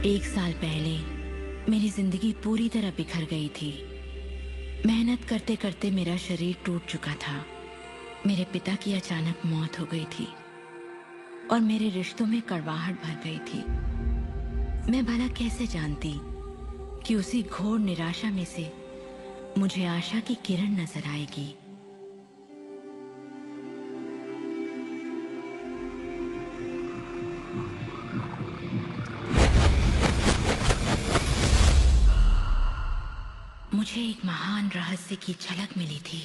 1 साल पहले मेरी जिंदगी पूरी तरह बिखर गई थी। मेहनत करते करते मेरा शरीर टूट चुका था। मेरे पिता की अचानक मौत हो गई थी और मेरे रिश्तों में कड़वाहट भर गई थी। मैं भला कैसे जानती कि उसी घोर निराशा में से मुझे आशा की किरण नजर आएगी। मुझे एक महान रहस्य की झलक मिली थी।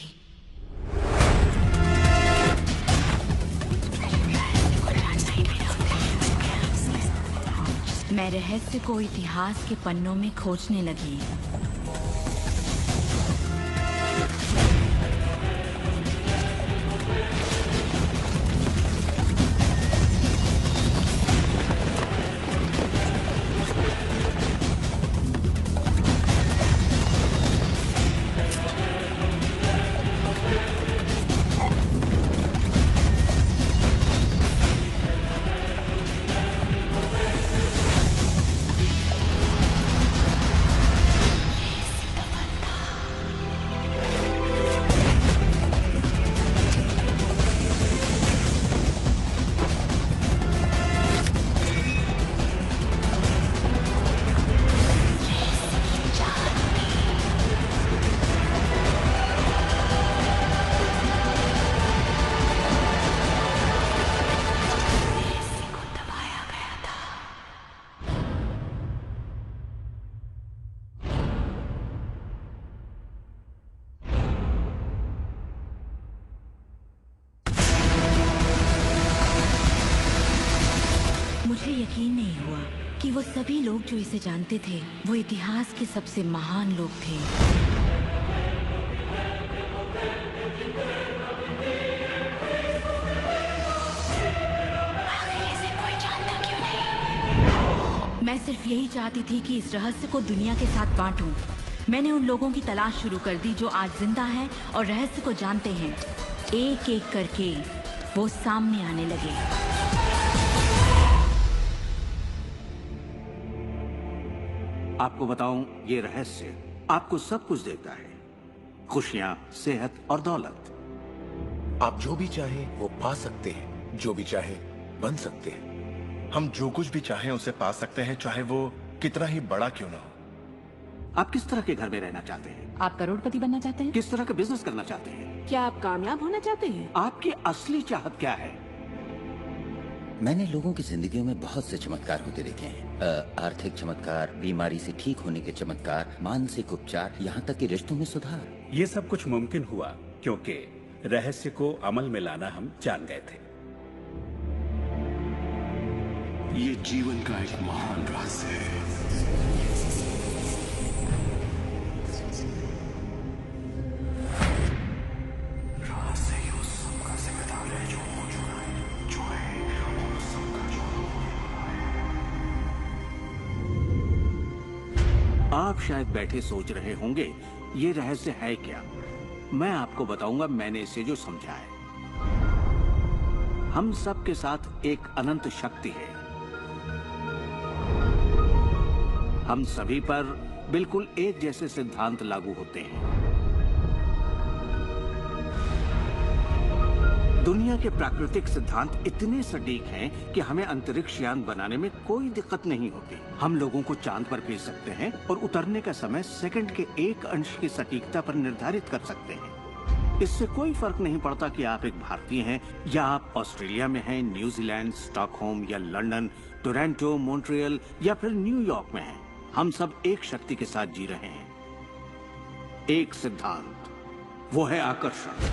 मैं रहस्य को इतिहास के पन्नों में खोजने लगी। मुझे यकीन नहीं हुआ कि वो सभी लोग जो इसे जानते थे वो इतिहास के सबसे महान लोग थे। आखिर इसे कोई जानता क्यों नहीं? मैं सिर्फ यही चाहती थी कि इस रहस्य को दुनिया के साथ बांटूं। मैंने उन लोगों की तलाश शुरू कर दी जो आज जिंदा हैं और रहस्य को जानते हैं। एक एक करके वो सामने आने लगे। आपको बताऊं, ये रहस्य आपको सब कुछ देता है, खुशियां, सेहत और दौलत। आप जो भी चाहें वो पा सकते हैं, जो भी चाहे बन सकते हैं। हम जो कुछ भी चाहें उसे पा सकते हैं, चाहे वो कितना ही बड़ा क्यों ना हो। आप किस तरह के घर में रहना चाहते हैं? आप करोड़पति बनना चाहते हैं? किस तरह का बिजनेस करना चाहते हैं? क्या आप कामयाब होना चाहते हैं? आपकी असली चाहत क्या है? मैंने लोगों की जिंदगियों में बहुत से चमत्कार होते देखे हैं। आर्थिक चमत्कार, बीमारी से ठीक होने के चमत्कार, मानसिक उपचार, यहाँ तक कि रिश्तों में सुधार। ये सब कुछ मुमकिन हुआ क्योंकि रहस्य को अमल में लाना हम जान गए थे। ये जीवन का एक महान रहस्य है। आप शायद बैठे सोच रहे होंगे ये रहस्य है क्या। मैं आपको बताऊंगा मैंने इसे जो समझा है। हम सब के साथ एक अनंत शक्ति है। हम सभी पर बिल्कुल एक जैसे सिद्धांत लागू होते हैं। दुनिया के प्राकृतिक सिद्धांत इतने सटीक हैं कि हमें अंतरिक्ष यान बनाने में कोई दिक्कत नहीं होती। हम लोगों को चांद पर भेज सकते हैं और उतरने का समय सेकंड के 1 अंश की सटीकता पर निर्धारित कर सकते हैं। इससे कोई फर्क नहीं पड़ता कि आप एक भारतीय हैं या आप ऑस्ट्रेलिया में हैं, न्यूजीलैंड, स्टॉकहोम या लंदन, टोरंटो, मॉन्ट्रियल या फिर न्यूयॉर्क में हैं। हम सब एक शक्ति के साथ जी रहे हैं, एक सिद्धांत, वो है आकर्षण।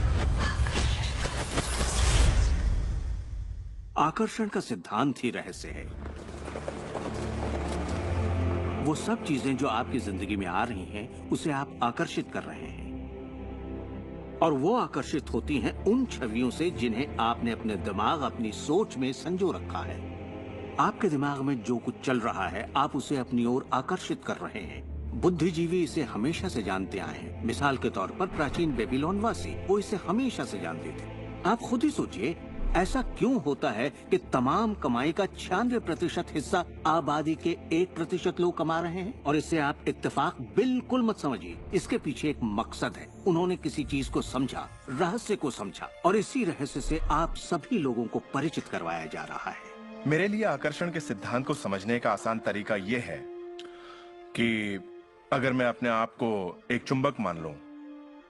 आकर्षण का सिद्धांत ही रहस्य है। वो सब चीजें जो आपकी जिंदगी में आ रही हैं, उसे आप आकर्षित कर रहे हैं और वो आकर्षित होती हैं उन छवियों से जिन्हें आपने अपने दिमाग, अपनी सोच में संजो रखा है। आपके दिमाग में जो कुछ चल रहा है, आप उसे अपनी ओर आकर्षित कर रहे हैं। बुद्धिजीवी इसे हमेशा से जानते आए हैं। मिसाल के तौर पर प्राचीन बेबीलोन वासी, वो इसे हमेशा से जानते थे। आप खुद ही सोचिए, ऐसा क्यों होता है कि तमाम कमाई का 96% हिस्सा आबादी के 1% लोग कमा रहे हैं? और इससे आप इत्तेफाक बिल्कुल मत समझिए। इसके पीछे एक मकसद है। उन्होंने किसी चीज को समझा, रहस्य को समझा, और इसी रहस्य से आप सभी लोगों को परिचित करवाया जा रहा है। मेरे लिए आकर्षण के सिद्धांत को समझने का आसान तरीका यह है कि अगर मैं अपने आप को एक चुंबक मान लूं,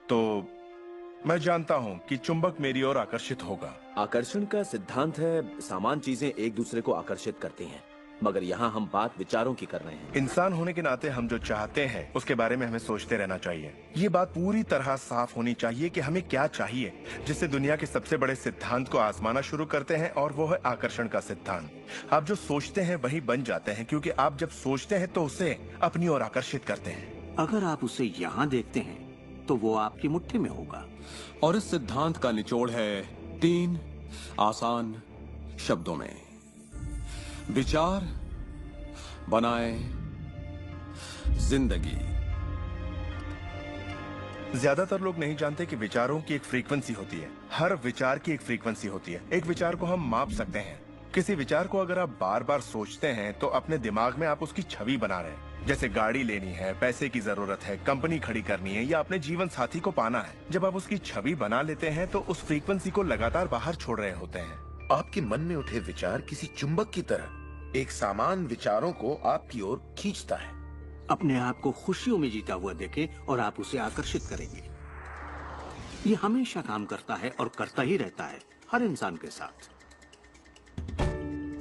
तो मैं जानता हूं कि चुंबक मेरी ओर आकर्षित होगा। आकर्षण का सिद्धांत है समान चीजें एक दूसरे को आकर्षित करती हैं, मगर यहाँ हम बात विचारों की कर रहे हैं। इंसान होने के नाते हम जो चाहते हैं उसके बारे में हमें सोचते रहना चाहिए। ये बात पूरी तरह साफ होनी चाहिए कि हमें क्या चाहिए, जिससे दुनिया के सबसे बड़े सिद्धांत को आजमाना शुरू करते हैं, और वो है आकर्षण का सिद्धांत। आप जो सोचते हैं वही बन जाते हैं, क्योंकि आप जब सोचते हैं तो उसे अपनी ओर आकर्षित करते हैं। अगर आप उसे यहाँ देखते हैं तो वो आपकी मुट्ठी में होगा। और इस सिद्धांत का निचोड़ है 3 आसान शब्दों में: विचार बनाए जिंदगी। ज्यादातर लोग नहीं जानते कि विचारों की एक फ्रीक्वेंसी होती है। हर विचार की एक फ्रीक्वेंसी होती है। एक विचार को हम माप सकते हैं। किसी विचार को अगर आप बार बार सोचते हैं तो अपने दिमाग में आप उसकी छवि बना रहे हैं। जैसे गाड़ी लेनी है, पैसे की जरूरत है, कंपनी खड़ी करनी है, या अपने जीवन साथी को पाना है। जब आप उसकी छवि बना लेते हैं तो उस फ्रीक्वेंसी को लगातार बाहर छोड़ रहे होते हैं। आपके मन में उठे विचार किसी चुंबक की तरह एक सामान विचारों को आपकी ओर खींचता है। अपने आप को खुशियों में जीता हुआ देखें और आप उसे आकर्षित करेंगे। ये हमेशा काम करता है और करता ही रहता है, हर इंसान के साथ।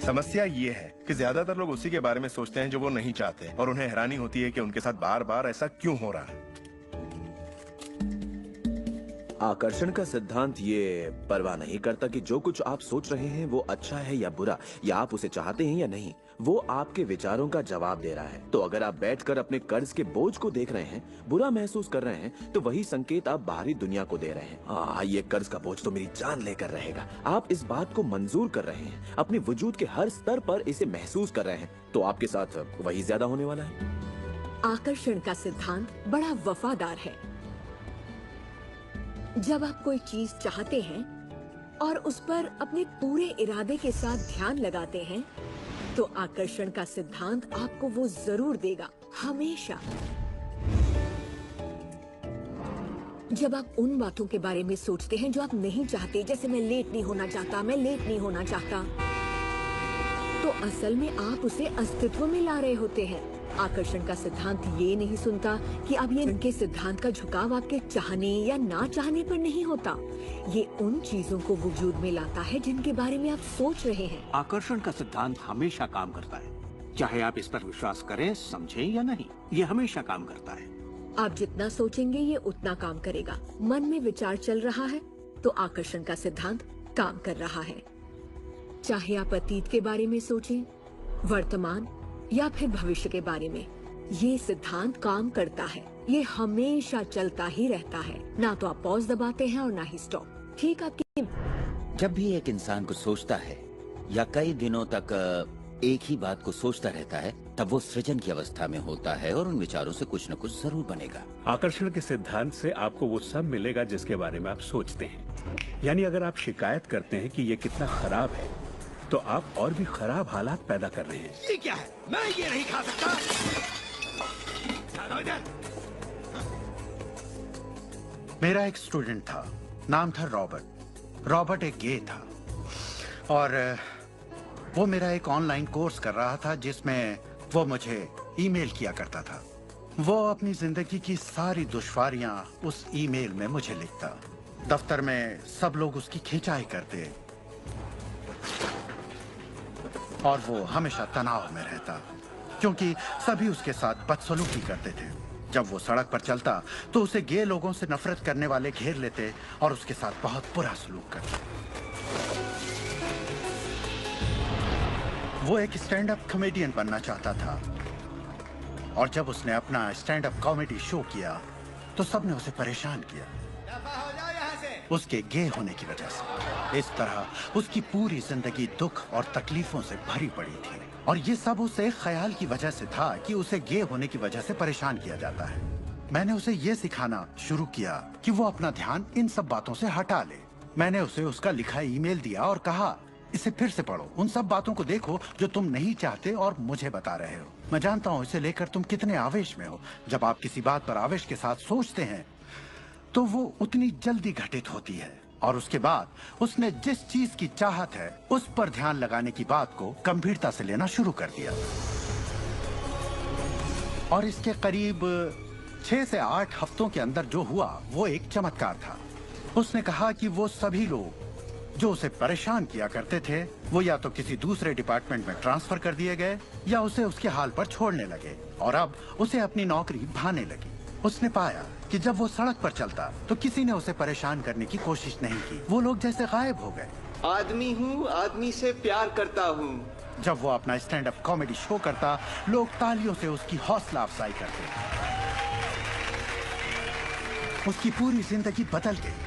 समस्या ये है कि ज्यादातर लोग उसी के बारे में सोचते हैं जो वो नहीं चाहते, और उन्हें हैरानी होती है कि उनके साथ बार बार ऐसा क्यों हो रहा है। आकर्षण का सिद्धांत ये परवाह नहीं करता कि जो कुछ आप सोच रहे हैं वो अच्छा है या बुरा, या आप उसे चाहते हैं या नहीं। वो आपके विचारों का जवाब दे रहा है। तो अगर आप बैठकर अपने कर्ज के बोझ को देख रहे हैं, बुरा महसूस कर रहे हैं, तो वही संकेत आप बाहरी दुनिया को दे रहे हैं। ये कर्ज का बोझ तो मेरी जान लेकर रहेगा। आप इस बात को मंजूर कर रहे हैं, अपने वजूद के हर स्तर पर इसे महसूस कर रहे हैं, तो आपके साथ वही ज्यादा होने वाला है। आकर्षण का सिद्धांत बड़ा वफादार है। जब आप कोई चीज चाहते हैं और उस पर अपने पूरे इरादे के साथ ध्यान लगाते हैं, तो आकर्षण का सिद्धांत आपको वो जरूर देगा, हमेशा। जब आप उन बातों के बारे में सोचते हैं जो आप नहीं चाहते, जैसे मैं लेट नहीं होना चाहता, मैं लेट नहीं होना चाहता, तो असल में आप उसे अस्तित्व में ला रहे होते हैं। आकर्षण का सिद्धांत ये नहीं सुनता कि अब ये उनके सिद्धांत का झुकाव आपके चाहने या ना चाहने पर नहीं होता। ये उन चीजों को वजूद में लाता है जिनके बारे में आप सोच रहे हैं। आकर्षण का सिद्धांत हमेशा काम करता है, चाहे आप इस पर विश्वास करें, समझें या नहीं। ये हमेशा काम करता है। आप जितना सोचेंगे ये उतना काम करेगा। मन में विचार चल रहा है तो आकर्षण का सिद्धांत काम कर रहा है। चाहे आप अतीत के बारे में सोचें, वर्तमान या फिर भविष्य के बारे में, ये सिद्धांत काम करता है। ये हमेशा चलता ही रहता है। ना तो आप पॉज दबाते हैं और ना ही स्टॉप। ठीक आपकी। जब भी एक इंसान को सोचता है या कई दिनों तक एक ही बात को सोचता रहता है, तब वो सृजन की अवस्था में होता है और उन विचारों से कुछ न कुछ जरूर बनेगा। आकर्षण के सिद्धांत से आपको वो सब मिलेगा जिसके बारे में आप सोचते हैं। यानी अगर आप शिकायत करते हैं कि ये कितना खराब है, तो आप और भी खराब हालात पैदा कर रहे हैं। ये क्या है? मैं ये नहीं खा सकता। मेरा एक स्टूडेंट था, नाम था रॉबर्ट। रॉबर्ट एक गे था और वो मेरा एक ऑनलाइन कोर्स कर रहा था जिसमें वो मुझे ईमेल किया करता था। वो अपनी जिंदगी की सारी दुश्वारियां उस ईमेल में मुझे लिखता। दफ्तर में सब लोग उसकी खिंचाई करते और वो हमेशा तनाव में रहता क्योंकि सभी उसके साथ बदसलूकी करते थे। जब वो सड़क पर चलता तो उसे गे लोगों से नफरत करने वाले घेर लेते और उसके साथ बहुत बुरा सलूक करते। वो एक स्टैंड अप कॉमेडियन बनना चाहता था और जब उसने अपना स्टैंड अप कॉमेडी शो किया तो सबने उसे परेशान किया उसके गे होने की वजह से। इस तरह उसकी पूरी जिंदगी दुख और तकलीफों से भरी पड़ी थी और ये सब उस एक ख्याल की वजह से था कि उसे गे होने की वजह से परेशान किया जाता है। मैंने उसे ये सिखाना शुरू किया कि वो अपना ध्यान इन सब बातों से हटा ले। मैंने उसे उसका लिखा ईमेल दिया और कहा, इसे फिर से पढ़ो, उन सब बातों को देखो जो तुम नहीं चाहते और मुझे बता रहे हो। मैं जानता हूँ इसे लेकर तुम कितने आवेश में हो। जब आप किसी बात पर आवेश के साथ सोचते हैं तो वो उतनी जल्दी घटित होती है। और उसके बाद उसने जिस चीज की चाहत है उस पर ध्यान लगाने की बात को गंभीरता से लेना शुरू कर दिया। और इसके करीब 6 से 8 हफ्तों के अंदर जो हुआ वो एक चमत्कार था। उसने कहा कि वो सभी लोग जो उसे परेशान किया करते थे वो या तो किसी दूसरे डिपार्टमेंट में ट्रांसफर कर दिए गए या उसे उसके हाल पर छोड़ने लगे और अब उसे अपनी नौकरी भाने लगी। उसने पाया कि जब वो सड़क पर चलता तो किसी ने उसे परेशान करने की कोशिश नहीं की। वो लोग जैसे गायब हो गए। आदमी हूँ, आदमी से प्यार करता हूँ। जब वो अपना स्टैंड अप कॉमेडी शो करता, लोग तालियों से उसकी हौसला अफजाई करते। उसकी पूरी जिंदगी बदल गई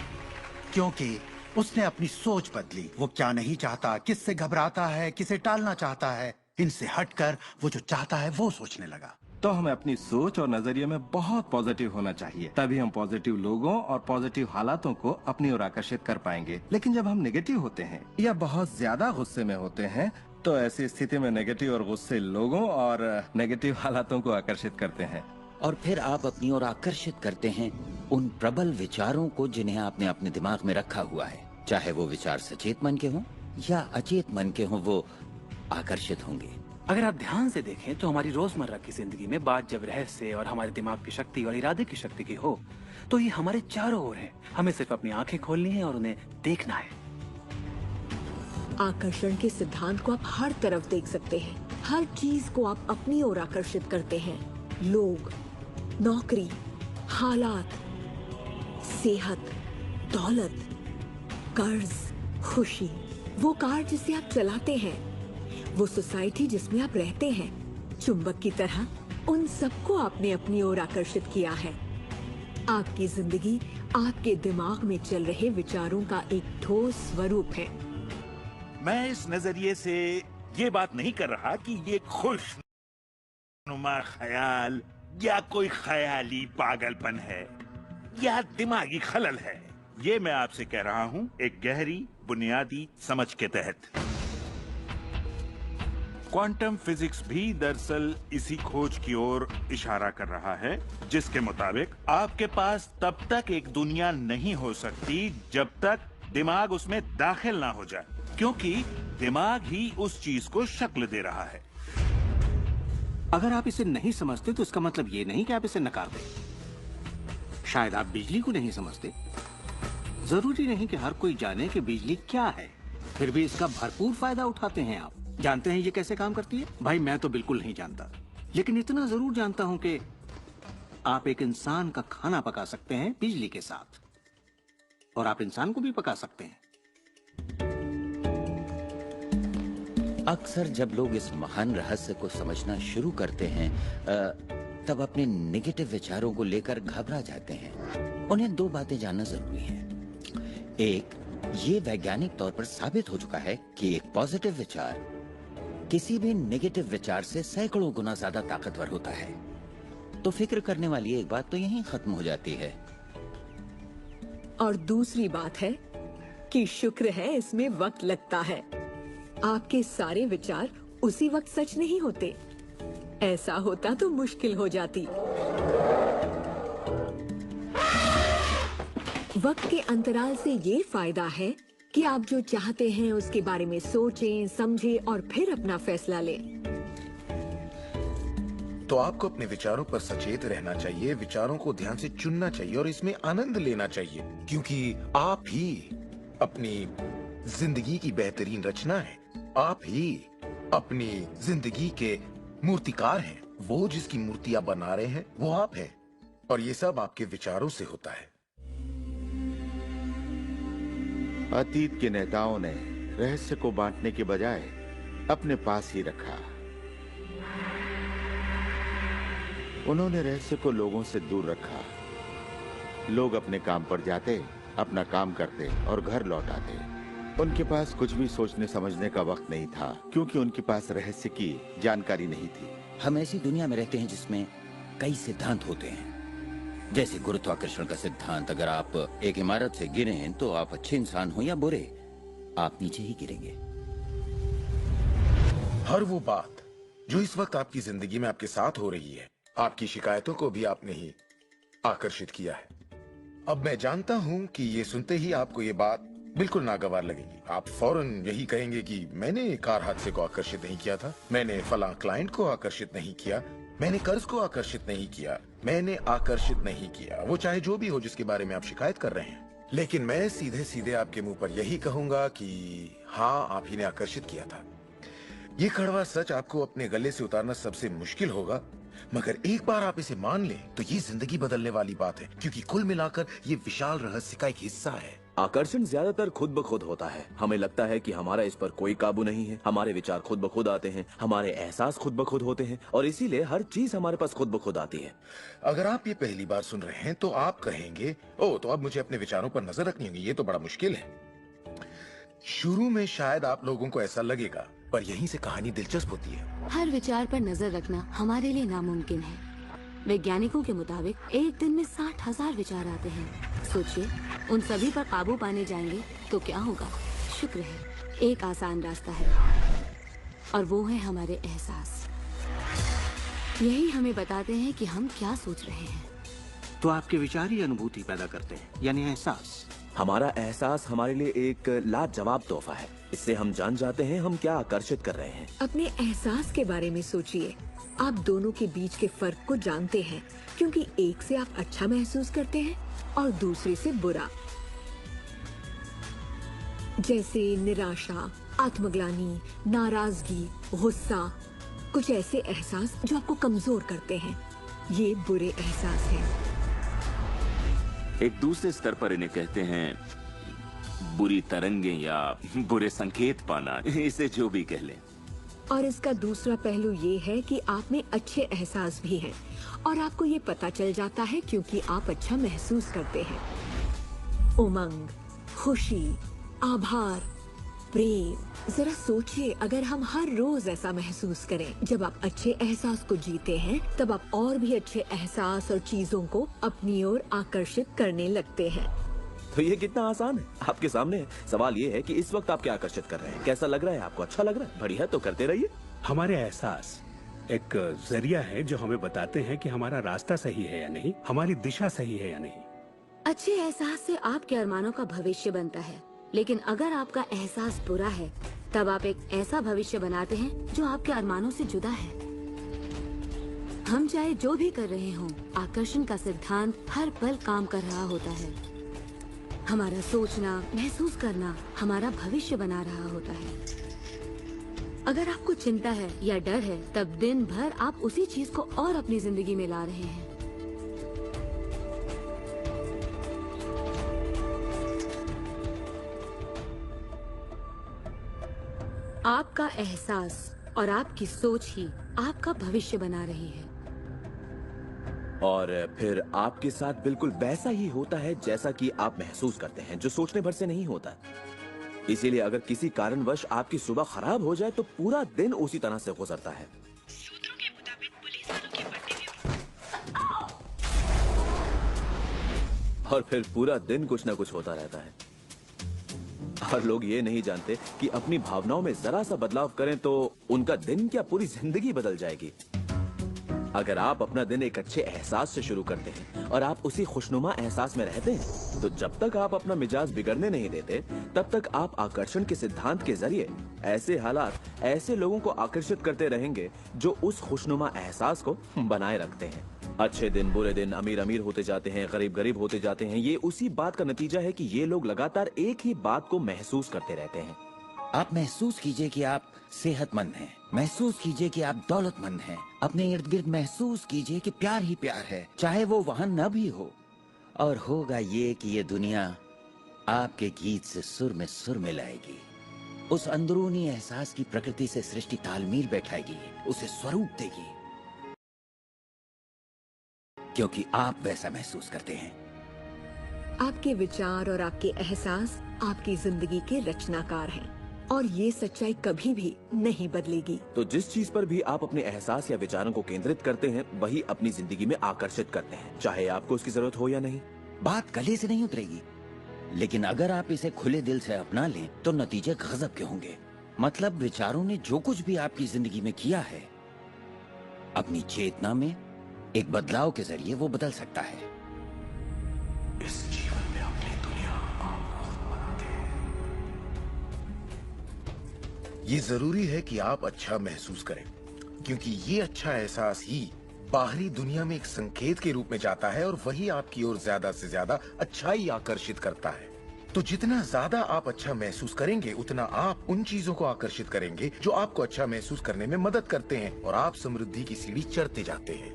क्योंकि उसने अपनी सोच बदली। वो क्या नहीं चाहता, किससे घबराता है, किसे टालना चाहता है, इनसे हटकर वो जो चाहता है वो सोचने लगा। तो हमें अपनी सोच और नजरिए में बहुत पॉजिटिव होना चाहिए, तभी हम पॉजिटिव लोगों और पॉजिटिव हालातों को अपनी ओर आकर्षित कर पाएंगे। लेकिन जब हम नेगेटिव होते हैं या बहुत ज्यादा गुस्से में होते हैं तो ऐसी स्थिति में नेगेटिव और गुस्से लोगों और नेगेटिव हालातों को आकर्षित करते हैं और फिर आप अपनी ओर आकर्षित करते हैं उन प्रबल विचारों को जिन्हें आपने अपने दिमाग में रखा हुआ है। चाहे वो विचार सचेत मन के हों या अचेत मन के हों, वो आकर्षित होंगे। अगर आप ध्यान से देखें तो हमारी रोजमर्रा की जिंदगी में बात जब रहस्य और हमारे दिमाग की शक्ति और इरादे की शक्ति की हो तो ये हमारे चारों ओर है। हमें सिर्फ अपनी आंखें खोलनी है और उन्हें देखना है। आकर्षण के सिद्धांत को आप हर तरफ देख सकते हैं। हर चीज को आप अपनी ओर आकर्षित करते हैं। लोग, नौकरी, हालात, सेहत, दौलत, कर्ज, खुशी, वो कार जिसे आप चलाते हैं, वो सोसाइटी जिसमें आप रहते हैं, चुंबक की तरह उन सबको आपने अपनी ओर आकर्षित किया है। आपकी जिंदगी आपके दिमाग में चल रहे विचारों का एक ठोस स्वरूप है। मैं इस नजरिए से ये बात नहीं कर रहा कि ये खुशनुमा ख्याल या कोई ख्याली पागलपन है या दिमागी खलल है। ये मैं आपसे कह रहा हूँ एक गहरी बुनियादी समझ के तहत। क्वांटम फिजिक्स भी दरअसल इसी खोज की ओर इशारा कर रहा है जिसके मुताबिक आपके पास तब तक एक दुनिया नहीं हो सकती जब तक दिमाग उसमें दाखिल ना हो जाए, क्योंकि दिमाग ही उस चीज को शक्ल दे रहा है। अगर आप इसे नहीं समझते तो इसका मतलब ये नहीं कि आप इसे नकार दें। शायद आप बिजली को नहीं समझते। जरूरी नहीं कि हर कोई जाने कि बिजली क्या है, फिर भी इसका भरपूर फायदा उठाते हैं आप। जानते हैं ये कैसे काम करती है? भाई मैं तो बिल्कुल नहीं जानता, लेकिन इतना जरूर जानता हूं कि आप एक इंसान का खाना पका सकते हैं बिजली के साथ, और आप इंसान को भी पका सकते हैं। अक्सर जब लोग इस महान रहस्य को समझना शुरू करते हैं तब अपने नेगेटिव विचारों को लेकर घबरा जाते हैं। उन्हें दो बातें जानना जरूरी है। एक, ये वैज्ञानिक तौर पर साबित हो चुका है कि एक पॉजिटिव विचार किसी भी नेगेटिव विचार से सैकड़ों गुना ज्यादा ताकतवर होता है। तो फिक्र करने वाली एक बात तो यहीं खत्म हो जाती है। और दूसरी बात है कि शुक्र है इसमें वक्त लगता है। आपके सारे विचार उसी वक्त सच नहीं होते। ऐसा होता तो मुश्किल हो जाती। वक्त के अंतराल से ये फायदा है कि आप जो चाहते हैं उसके बारे में सोचें, समझें और फिर अपना फैसला लें। तो आपको अपने विचारों पर सचेत रहना चाहिए, विचारों को ध्यान से चुनना चाहिए और इसमें आनंद लेना चाहिए, क्योंकि आप ही अपनी जिंदगी की बेहतरीन रचना है। आप ही अपनी जिंदगी के मूर्तिकार हैं। वो जिसकी मूर्ति आप बना रहे हैं वो आप हैं, और ये सब आपके विचारों से होता है। अतीत के नेताओं ने रहस्य को बांटने के बजाय अपने पास ही रखा। उन्होंने रहस्य को लोगों से दूर रखा। लोग अपने काम पर जाते, अपना काम करते और घर लौट आते। उनके पास कुछ भी सोचने समझने का वक्त नहीं था, क्योंकि उनके पास रहस्य की जानकारी नहीं थी। हम ऐसी दुनिया में रहते हैं जिसमें कई सिद्धांत होते हैं, जैसे गुरुत्वाकर्षण का सिद्धांत, अगर आप एक इमारत से गिरें तो आप अच्छे इंसान हो या बुरे, आप नीचे ही गिरेंगे। हर वो बात जो इस वक्त आपकी जिंदगी में आपके साथ हो रही है, आपकी शिकायतों को भी आपने ही आकर्षित किया है। अब मैं जानता हूं कि ये सुनते ही आपको ये बात बिल्कुल नागवार लगेगी। आप फौरन यही कहेंगे कि मैंने कार हादसे को आकर्षित नहीं किया था, मैंने फलां क्लाइंट को आकर्षित नहीं किया, मैंने कर्ज को आकर्षित नहीं किया, मैंने आकर्षित नहीं किया, वो चाहे जो भी हो जिसके बारे में आप शिकायत कर रहे हैं। लेकिन मैं सीधे सीधे आपके मुंह पर यही कहूंगा कि हाँ, आप ही ने आकर्षित किया था। ये कड़वा सच आपको अपने गले से उतारना सबसे मुश्किल होगा, मगर एक बार आप इसे मान लें तो ये जिंदगी बदलने वाली बात है, क्योंकि कुल मिलाकर ये विशाल रहस्य का एक हिस्सा है। आकर्षण ज्यादातर खुद ब खुद होता है। हमें लगता है कि हमारा इस पर कोई काबू नहीं है, हमारे विचार खुद ब खुद आते हैं, हमारे एहसास खुद ब खुद होते हैं, और इसीलिए हर चीज हमारे पास खुद ब खुद आती है। अगर आप ये पहली बार सुन रहे हैं तो आप कहेंगे, ओह, तो अब मुझे अपने विचारों पर नजर रखनी होगी, ये तो बड़ा मुश्किल है। शुरू में शायद आप लोगों को ऐसा लगेगा, पर यहीं से कहानी दिलचस्प होती है। हर विचार पर नजर रखना हमारे लिए नामुमकिन है। वैज्ञानिकों के मुताबिक एक दिन में 60,000 विचार आते हैं। सोचिए, उन सभी पर काबू पाने जाएंगे तो क्या होगा? शुक्र है, एक आसान रास्ता है, और वो है हमारे एहसास। यही हमें बताते हैं कि हम क्या सोच रहे हैं। तो आपके विचार ही अनुभूति पैदा करते हैं, यानी एहसास। हमारा एहसास हमारे लिए एक लाजवाब तोहफा है। इससे हम जान जाते हैं हम क्या आकर्षित कर रहे हैं। अपने एहसास के बारे में सोचिए। आप दोनों के बीच के फर्क को जानते हैं, क्योंकि एक से आप अच्छा महसूस करते हैं और दूसरे से बुरा। जैसे निराशा, आत्मग्लानि, नाराजगी, गुस्सा, कुछ ऐसे एहसास जो आपको कमजोर करते हैं, ये बुरे एहसास हैं। एक दूसरे स्तर पर इन्हें कहते हैं बुरी तरंगें या बुरे संकेत पाना, इसे जो भी कह लें। और इसका दूसरा पहलू ये है कि आप में अच्छे एहसास भी हैं, और आपको ये पता चल जाता है क्योंकि आप अच्छा महसूस करते हैं। उमंग, खुशी, आभार, प्रेम। जरा सोचिए, अगर हम हर रोज ऐसा महसूस करें। जब आप अच्छे एहसास को जीते हैं, तब आप और भी अच्छे एहसास और चीजों को अपनी ओर आकर्षित करने लगते हैं। तो ये कितना आसान है, आपके सामने है। सवाल ये है कि इस वक्त आप क्या आकर्षित कर रहे हैं? कैसा लग रहा है आपको? अच्छा लग रहा है? बढ़िया, तो करते रहिए। हमारे एहसास एक जरिया है जो हमें बताते हैं कि हमारा रास्ता सही है या नहीं, हमारी दिशा सही है या नहीं। अच्छे एहसास से आपके अरमानों का भविष्य बनता है, लेकिन अगर आपका एहसास बुरा है, तब आप एक ऐसा भविष्य बनाते हैं जो आपके अरमानों से जुदा है। हम चाहे जो भी कर रहे हों, आकर्षण का सिद्धांत हर पल काम कर रहा होता है। हमारा सोचना, महसूस करना हमारा भविष्य बना रहा होता है। अगर आपको चिंता है या डर है, तब दिन भर आप उसी चीज को और अपनी जिंदगी में ला रहे हैं। आपका एहसास और आपकी सोच ही आपका भविष्य बना रही है। और फिर आपके साथ बिल्कुल वैसा ही होता है जैसा कि आप महसूस करते हैं, जो सोचने भर से नहीं होता। इसीलिए अगर किसी कारणवश आपकी सुबह खराब हो जाए तो पूरा दिन उसी तरह से गुजरता है। सूत्रों के मुताबिक पुलिस वालों के पट्टे में और फिर पूरा दिन कुछ न कुछ होता रहता है। और लोग ये नहीं जानते कि अपनी भावनाओं में जरा सा बदलाव करें तो उनका दिन क्या पूरी जिंदगी बदल जाएगी। अगर आप अपना दिन एक अच्छे एहसास से शुरू करते हैं और आप उसी खुशनुमा एहसास में रहते हैं, तो जब तक आप अपना मिजाज बिगड़ने नहीं देते, तब तक आप आकर्षण के सिद्धांत के जरिए ऐसे हालात, ऐसे लोगों को आकर्षित करते रहेंगे जो उस खुशनुमा एहसास को बनाए रखते हैं। अच्छे दिन, बुरे दिन, अमीर अमीर होते जाते हैं, गरीब गरीब होते जाते हैं। ये उसी बात का नतीजा है कि ये लोग लगातार एक ही बात को महसूस करते रहते हैं। आप महसूस कीजिए कि आप सेहतमंद हैं, महसूस कीजिए कि आप दौलतमंद हैं, अपने इर्द गिर्द महसूस कीजिए कि प्यार ही प्यार है, चाहे वो वहाँ न भी हो। और होगा ये कि ये दुनिया आपके गीत से सुर में सुर मिलाएगी, उस अंदरूनी एहसास की प्रकृति से सृष्टि तालमेल बैठाएगी, उसे स्वरूप देगी, क्योंकि आप वैसा महसूस करते हैं। आपके विचार और आपके एहसास आपकी जिंदगी के रचनाकार हैं, और ये सच्चाई कभी भी नहीं बदलेगी। तो जिस चीज पर भी आप अपने एहसास या विचारों को केंद्रित करते हैं वही अपनी जिंदगी में आकर्षित करते हैं, चाहे आपको उसकी जरूरत हो या नहीं। बात गले से नहीं उतरेगी, लेकिन अगर आप इसे खुले दिल से अपना लें तो नतीजे गजब के होंगे। मतलब विचारों ने जो कुछ भी आपकी जिंदगी में किया है, अपनी चेतना में एक बदलाव के जरिए वो बदल सकता है। इस जीवन में अपनी दुनिया आप खुद बनाते हैं। ये जरूरी है कि आप अच्छा महसूस करें, क्योंकि ये अच्छा एहसास ही बाहरी दुनिया में एक संकेत के रूप में जाता है और वही आपकी ओर ज्यादा से ज्यादा अच्छाई आकर्षित करता है। तो जितना ज्यादा आप अच्छा महसूस करेंगे उतना आप उन चीजों को आकर्षित करेंगे जो आपको अच्छा महसूस करने में मदद करते हैं और आप समृद्धि की सीढ़ी चढ़ते जाते हैं।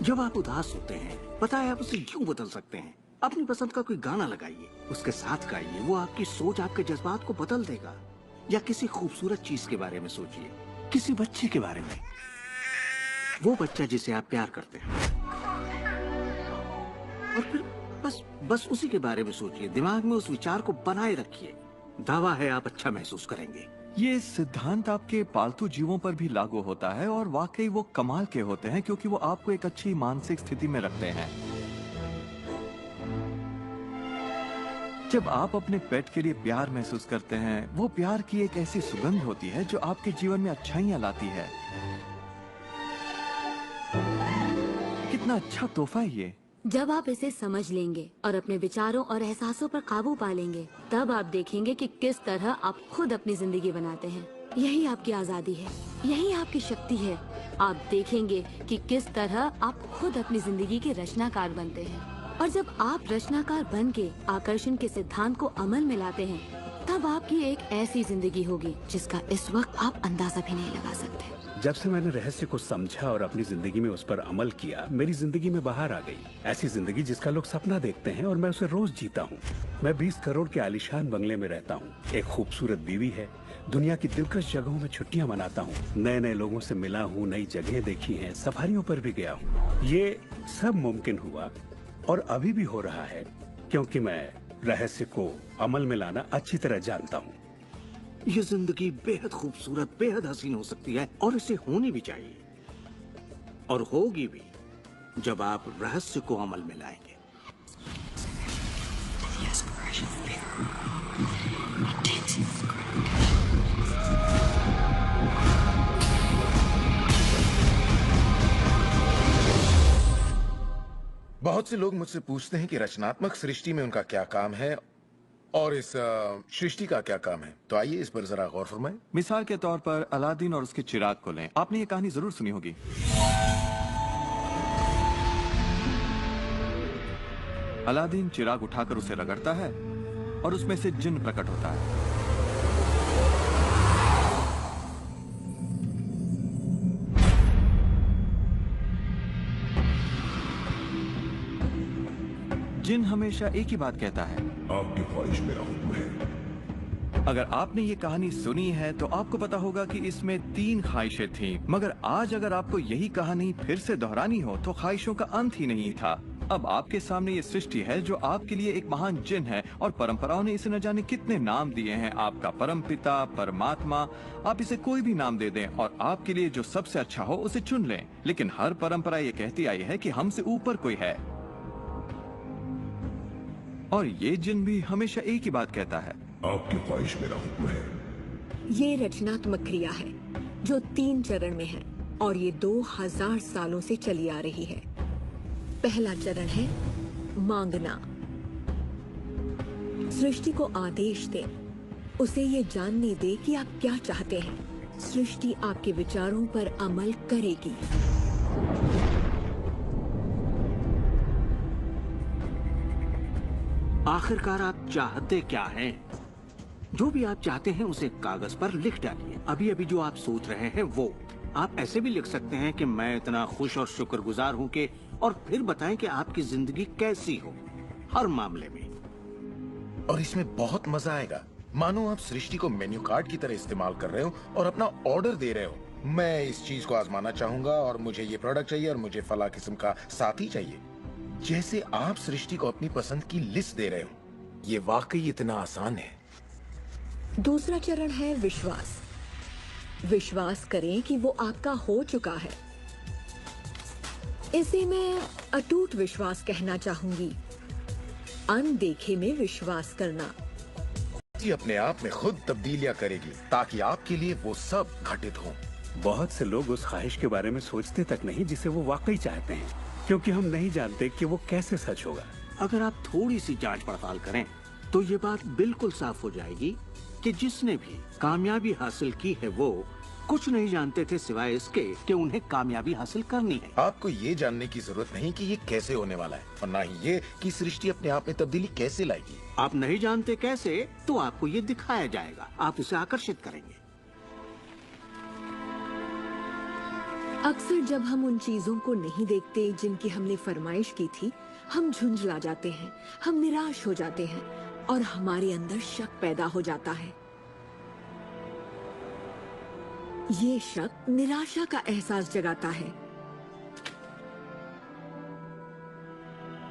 जब आप उदास होते हैं, पता है आप उसे क्यों बदल सकते हैं? अपनी पसंद का कोई गाना लगाइए, उसके साथ गाइए, वो आपकी सोच, आपके जज्बात को बदल देगा। या किसी खूबसूरत चीज के बारे में सोचिए, किसी बच्चे के बारे में, वो बच्चा जिसे आप प्यार करते हैं, और फिर बस उसी के बारे में सोचिए। दिमाग में उस विचार को बनाए रखिए। दावा है आप अच्छा महसूस करेंगे। ये सिद्धांत आपके पालतू जीवों पर भी लागू होता है और वाकई वो कमाल के होते हैं, क्योंकि वो आपको एक अच्छी मानसिक स्थिति में रखते हैं। जब आप अपने पेट के लिए प्यार महसूस करते हैं, वो प्यार की एक ऐसी सुगंध होती है जो आपके जीवन में अच्छाइयाँ लाती है। कितना अच्छा तोहफा है ये। जब आप इसे समझ लेंगे और अपने विचारों और एहसासों पर काबू पा लेंगे, तब आप देखेंगे कि किस तरह आप खुद अपनी जिंदगी बनाते हैं। यही आपकी आजादी है, यही आपकी शक्ति है। आप देखेंगे कि किस तरह आप खुद अपनी जिंदगी के रचनाकार बनते हैं। और जब आप रचनाकार बन के आकर्षण के सिद्धांत को अमल में लाते हैं, तब आपकी एक ऐसी जिंदगी होगी जिसका इस वक्त आप अंदाजा भी नहीं लगा सकते। जब से मैंने रहस्य को समझा और अपनी जिंदगी में उस पर अमल किया, मेरी जिंदगी में बाहर आ गई ऐसी जिंदगी जिसका लोग सपना देखते हैं और मैं उसे रोज जीता हूँ। मैं 20 करोड़ के आलीशान बंगले में रहता हूँ, एक खूबसूरत बीवी है, दुनिया की दिलकश जगहों में छुट्टियां मनाता हूँ, नए नए लोगों से मिला हूँ, नई जगह देखी हैं, सफारियों पर भी गया हूँ। ये सब मुमकिन हुआ और अभी भी हो रहा है क्योंकि मैं रहस्य को अमल में लाना अच्छी तरह जानता हूँ। ये जिंदगी बेहद खूबसूरत, बेहद हसीन हो सकती है और इसे होनी भी चाहिए, और होगी भी जब आप रहस्य को अमल में लाएंगे। बहुत से लोग मुझसे पूछते हैं कि रचनात्मक सृष्टि में उनका क्या काम है और इस सृष्टि का क्या काम है। तो आइए इस पर जरा गौर फरमाएं। मिसाल के तौर पर अलादीन और उसके चिराग को लें। आपने ये कहानी जरूर सुनी होगी। अलादीन चिराग उठाकर उसे रगड़ता है और उसमें से जिन्न प्रकट होता है। जिन हमेशा एक ही बात कहता है, आपकी ख्वाहिश मेरा हुक्म है। अगर आपने ये कहानी सुनी है तो आपको पता होगा कि इसमें 3 ख्वाहिशें थीं, मगर आज अगर आपको यही कहानी फिर से दोहरानी हो तो ख्वाहिशों का अंत ही नहीं था। अब आपके सामने ये सृष्टि है जो आपके लिए एक महान जिन है और परंपराओं ने इसे न जाने कितने नाम दिए हैं। आपका परमपिता, परमात्मा, आप इसे कोई भी नाम दे दें और आपके लिए जो सबसे अच्छा हो उसे चुन लें। लेकिन हर परंपरा ये कहती आई है कि हमसे ऊपर कोई है, और ये जिन भी हमेशा एक ही बात कहता है, आपकी ख्वाहिश मेरा हुक्म है। ये रचनात्मक क्रिया है जो 3 चरण में है और ये 2000 सालों से चली आ रही है। पहला चरण है मांगना। सृष्टि को आदेश दे, उसे ये जानने दे कि आप क्या चाहते हैं। सृष्टि आपके विचारों पर अमल करेगी। आखिरकार आप चाहते क्या हैं? जो भी आप चाहते हैं उसे कागज पर लिख डालिए। अभी अभी जो आप सोच रहे हैं वो आप ऐसे भी लिख सकते हैं कि मैं इतना खुश और शुक्रगुजार हूं कि, और फिर बताएं कि आपकी जिंदगी कैसी हो हर मामले में। और इसमें बहुत मजा आएगा। मानो आप सृष्टि को मेन्यू कार्ड की तरह इस्तेमाल कर रहे हो और अपना ऑर्डर दे रहे हो। मैं इस चीज को आजमाना चाहूंगा और मुझे ये प्रोडक्ट चाहिए और मुझे फला किस्म का साथी चाहिए। जैसे आप सृष्टि को अपनी पसंद की लिस्ट दे रहे हो। ये वाकई इतना आसान है। दूसरा चरण है विश्वास। विश्वास करें कि वो आपका हो चुका है। इसे मैं अटूट विश्वास कहना चाहूंगी। अनदेखे में विश्वास करना। जी अपने आप में खुद तब्दीलियां करेगी ताकि आपके लिए वो सब घटित हो। बहुत से लोग उस ख्वाहिश के बारे में सोचते तक नहीं जिसे वो वाकई चाहते हैं, क्योंकि हम नहीं जानते कि वो कैसे सच होगा। अगर आप थोड़ी सी जांच पड़ताल करें तो ये बात बिल्कुल साफ हो जाएगी कि जिसने भी कामयाबी हासिल की है वो कुछ नहीं जानते थे सिवाय इसके कि उन्हें कामयाबी हासिल करनी है। आपको ये जानने की जरूरत नहीं कि ये कैसे होने वाला है और ना ही ये कि सृष्टि अपने आप में तब्दीली कैसे लाएगी। आप नहीं जानते कैसे, तो आपको ये दिखाया जाएगा। आप उसे आकर्षित करेंगे। अक्सर जब हम उन चीजों को नहीं देखते जिनकी हमने फरमाइश की थी, हम झुंझला जाते हैं, हम निराश हो जाते हैं और हमारे अंदर शक पैदा हो जाता है। ये शक निराशा का एहसास जगाता है।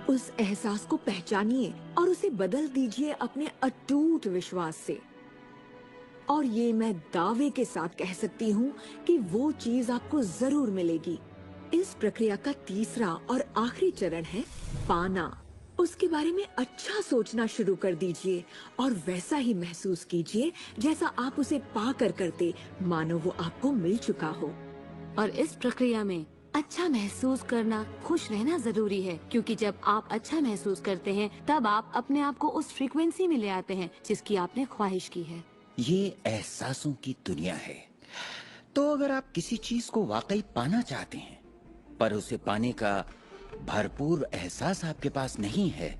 उस एहसास को पहचानिए और उसे बदल दीजिए अपने अटूट विश्वास से। और ये मैं दावे के साथ कह सकती हूँ कि वो चीज आपको जरूर मिलेगी। इस प्रक्रिया का तीसरा और आखिरी चरण है पाना। उसके बारे में अच्छा सोचना शुरू कर दीजिए और वैसा ही महसूस कीजिए जैसा आप उसे पाकर करते, मानो वो आपको मिल चुका हो। और इस प्रक्रिया में अच्छा महसूस करना, खुश रहना जरूरी है, क्योंकि जब आप अच्छा महसूस करते हैं तब आप अपने आप को उस फ्रीक्वेंसी में ले आते हैं जिसकी आपने ख्वाहिश की है। ये एहसासों की दुनिया है। तो अगर आप किसी चीज को वाकई पाना चाहते हैं पर उसे पाने का भरपूर एहसास आपके पास नहीं है,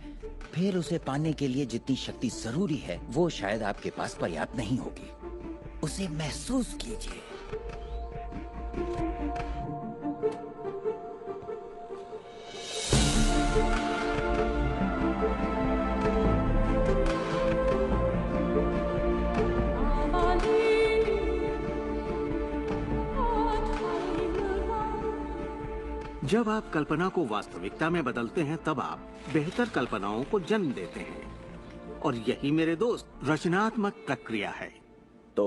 फिर उसे पाने के लिए जितनी शक्ति जरूरी है वो शायद आपके पास पर्याप्त नहीं होगी। उसे महसूस कीजिए। जब आप कल्पना को वास्तविकता में बदलते हैं तब आप बेहतर कल्पनाओं को जन्म देते हैं, और यही मेरे दोस्त रचनात्मक प्रक्रिया है। तो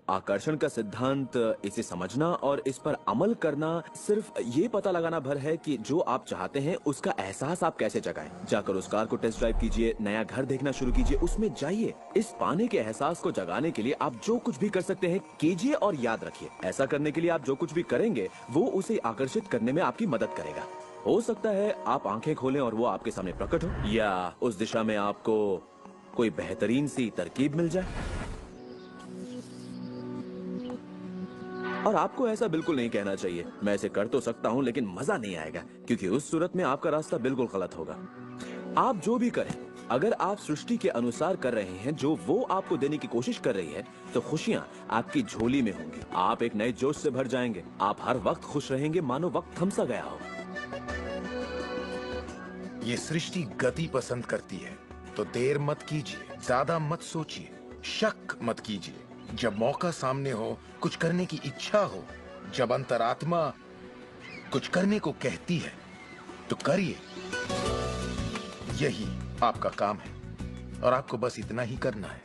आकर्षण का सिद्धांत, इसे समझना और इस पर अमल करना सिर्फ ये पता लगाना भर है कि जो आप चाहते हैं उसका एहसास आप कैसे जगाएं। जाकर उस कार को टेस्ट ड्राइव कीजिए, नया घर देखना शुरू कीजिए, उसमें जाइए। इस पाने के एहसास को जगाने के लिए आप जो कुछ भी कर सकते हैं कीजिए और याद रखिए, ऐसा करने के लिए आप जो कुछ भी करेंगे वो उसे आकर्षित करने में आपकी मदद करेगा। हो सकता है आप आंखें खोलें और वो आपके सामने प्रकट हो, या उस दिशा में आपको कोई बेहतरीन सी तरकीब मिल जाए। और आपको ऐसा बिल्कुल नहीं कहना चाहिए, मैं इसे कर तो सकता हूँ लेकिन मजा नहीं आएगा, क्योंकि उस सूरत में आपका रास्ता बिल्कुल गलत होगा। आप जो भी करें, अगर आप सृष्टि के अनुसार कर रहे हैं जो वो आपको देने की कोशिश कर रही है, तो खुशियाँ आपकी झोली में होंगी। आप एक नए जोश से भर जाएंगे। आप हर वक्त खुश रहेंगे मानो वक्त थम सा गया हो। ये सृष्टि गति पसंद करती है, तो देर मत कीजिए, ज्यादा मत सोचिए, शक मत कीजिए। जब मौका सामने हो, कुछ करने की इच्छा हो, जब अंतरात्मा कुछ करने को कहती है, तो करिए। यही आपका काम है और आपको बस इतना ही करना है।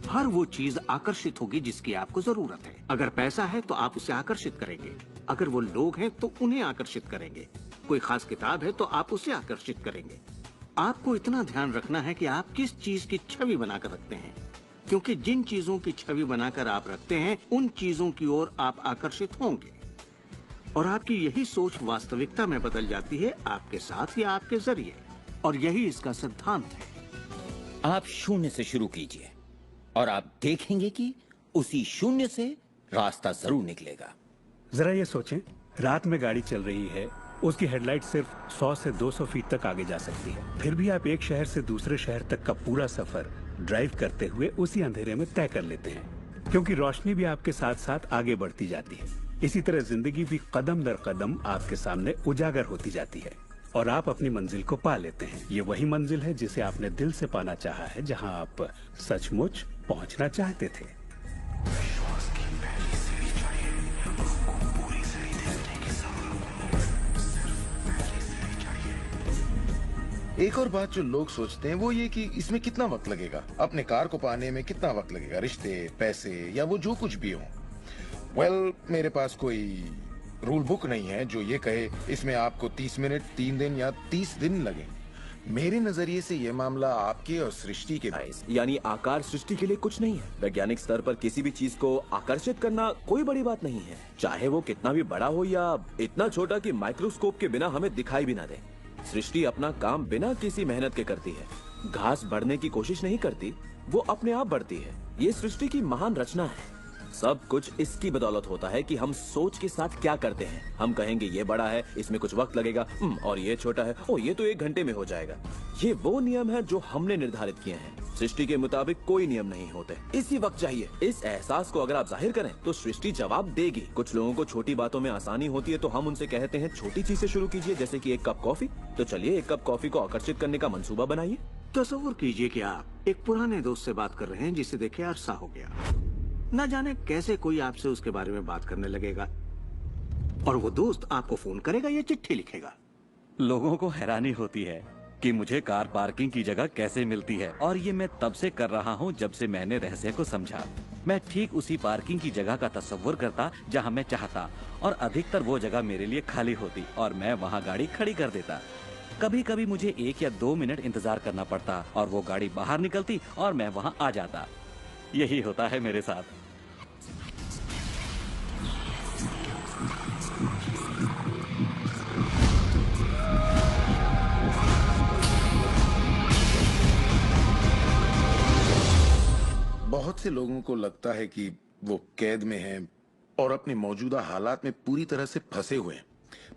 हर वो चीज आकर्षित होगी जिसकी आपको जरूरत है। अगर पैसा है तो आप उसे आकर्षित करेंगे, अगर वो लोग हैं तो उन्हें आकर्षित करेंगे, कोई खास किताब है तो आप उसे आकर्षित करेंगे। आपको इतना ध्यान रखना है कि आप किस चीज की छवि बनाकर रखते हैं, क्योंकि जिन चीजों की छवि बनाकर आप रखते हैं उन चीजों की ओर आप आकर्षित होंगे, और आपकी यही सोच वास्तविकता में बदल जाती है, आपके साथ या आपके जरिए। और यही इसका सिद्धांत है। आप शून्य से शुरू कीजिए और आप देखेंगे कि उसी शून्य से रास्ता जरूर निकलेगा। जरा ये सोचें, रात में गाड़ी चल रही है, उसकी हेडलाइट सिर्फ 100 से 200 फीट तक आगे जा सकती है, फिर भी आप एक शहर से दूसरे शहर तक का पूरा सफर ड्राइव करते हुए उसी अंधेरे में तय कर लेते हैं, क्योंकि रोशनी भी आपके साथ साथ आगे बढ़ती जाती है। इसी तरह जिंदगी भी कदम दर कदम आपके सामने उजागर होती जाती है और आप अपनी मंजिल को पा लेते हैं। ये वही मंजिल है जिसे आपने दिल से पाना चाहा है, जहां आप सचमुच पहुंचना चाहते थे। विश्वास की पहली सीढ़ी चढ़िए, उसको पूरी सीढ़ी देखने के साथ सिर्फ पहली सीढ़ी चढ़िए। एक और बात जो लोग सोचते हैं वो ये कि इसमें कितना वक्त लगेगा, अपने कार को पाने में कितना वक्त लगेगा, रिश्ते, पैसे या वो जो कुछ भी हो। वेल, मेरे पास कोई रूल बुक नहीं है जो ये कहे इसमें आपको 30 मिनट, 3 दिन या 30 दिन लगे। मेरे नजरिए से ये मामला आपके और सृष्टि के यानी आकार सृष्टि के लिए कुछ नहीं है। वैज्ञानिक स्तर पर किसी भी चीज को आकर्षित करना कोई बड़ी बात नहीं है, चाहे वो कितना भी बड़ा हो या इतना छोटा कि माइक्रोस्कोप के बिना हमें दिखाई भी ना दे। सृष्टि अपना काम बिना किसी मेहनत के करती है। घास बढ़ने की कोशिश नहीं करती, वो अपने आप बढ़ती है। ये सृष्टि की महान रचना है। सब कुछ इसकी बदौलत होता है कि हम सोच के साथ क्या करते हैं। हम कहेंगे ये बड़ा है, इसमें कुछ वक्त लगेगा, और ये छोटा है, ओ ये तो 1 घंटे में हो जाएगा। ये वो नियम है जो हमने निर्धारित किए हैं। सृष्टि के मुताबिक कोई नियम नहीं होते, इसी वक्त चाहिए। इस एहसास को अगर आप जाहिर करें तो सृष्टि जवाब देगी। कुछ लोगों को छोटी बातों में आसानी होती है तो हम उनसे कहते हैं छोटी चीज से शुरू कीजिए, जैसे कि 1 कप कॉफी। तो चलिए 1 कप कॉफी को आकर्षित करने का मंसूबा बनाइए। तस्वीर कीजिए कि आप एक पुराने दोस्त से बात कर रहे हैं जिसे देखे अरसा हो गया। न जाने कैसे कोई आपसे उसके बारे में बात करने लगेगा और वो दोस्त आपको फोन करेगा या चिट्ठी लिखेगा। लोगों को हैरानी होती है कि मुझे कार पार्किंग की जगह कैसे मिलती है, और ये मैं तब से कर रहा हूँ जब से मैंने रहस्य को समझा। मैं ठीक उसी पार्किंग की जगह का तस्वर करता जहाँ मैं चाहता, और अधिकतर वो जगह मेरे लिए खाली होती और मैं वहाँ गाड़ी खड़ी कर देता। कभी कभी मुझे 1 या 2 मिनट इंतजार करना पड़ता और वो गाड़ी बाहर निकलती और मैं वहाँ आ जाता। यही होता है मेरे साथ। बहुत से लोगों को लगता है कि वो कैद में हैं और अपने मौजूदा हालात में पूरी तरह से फंसे हुए हैं,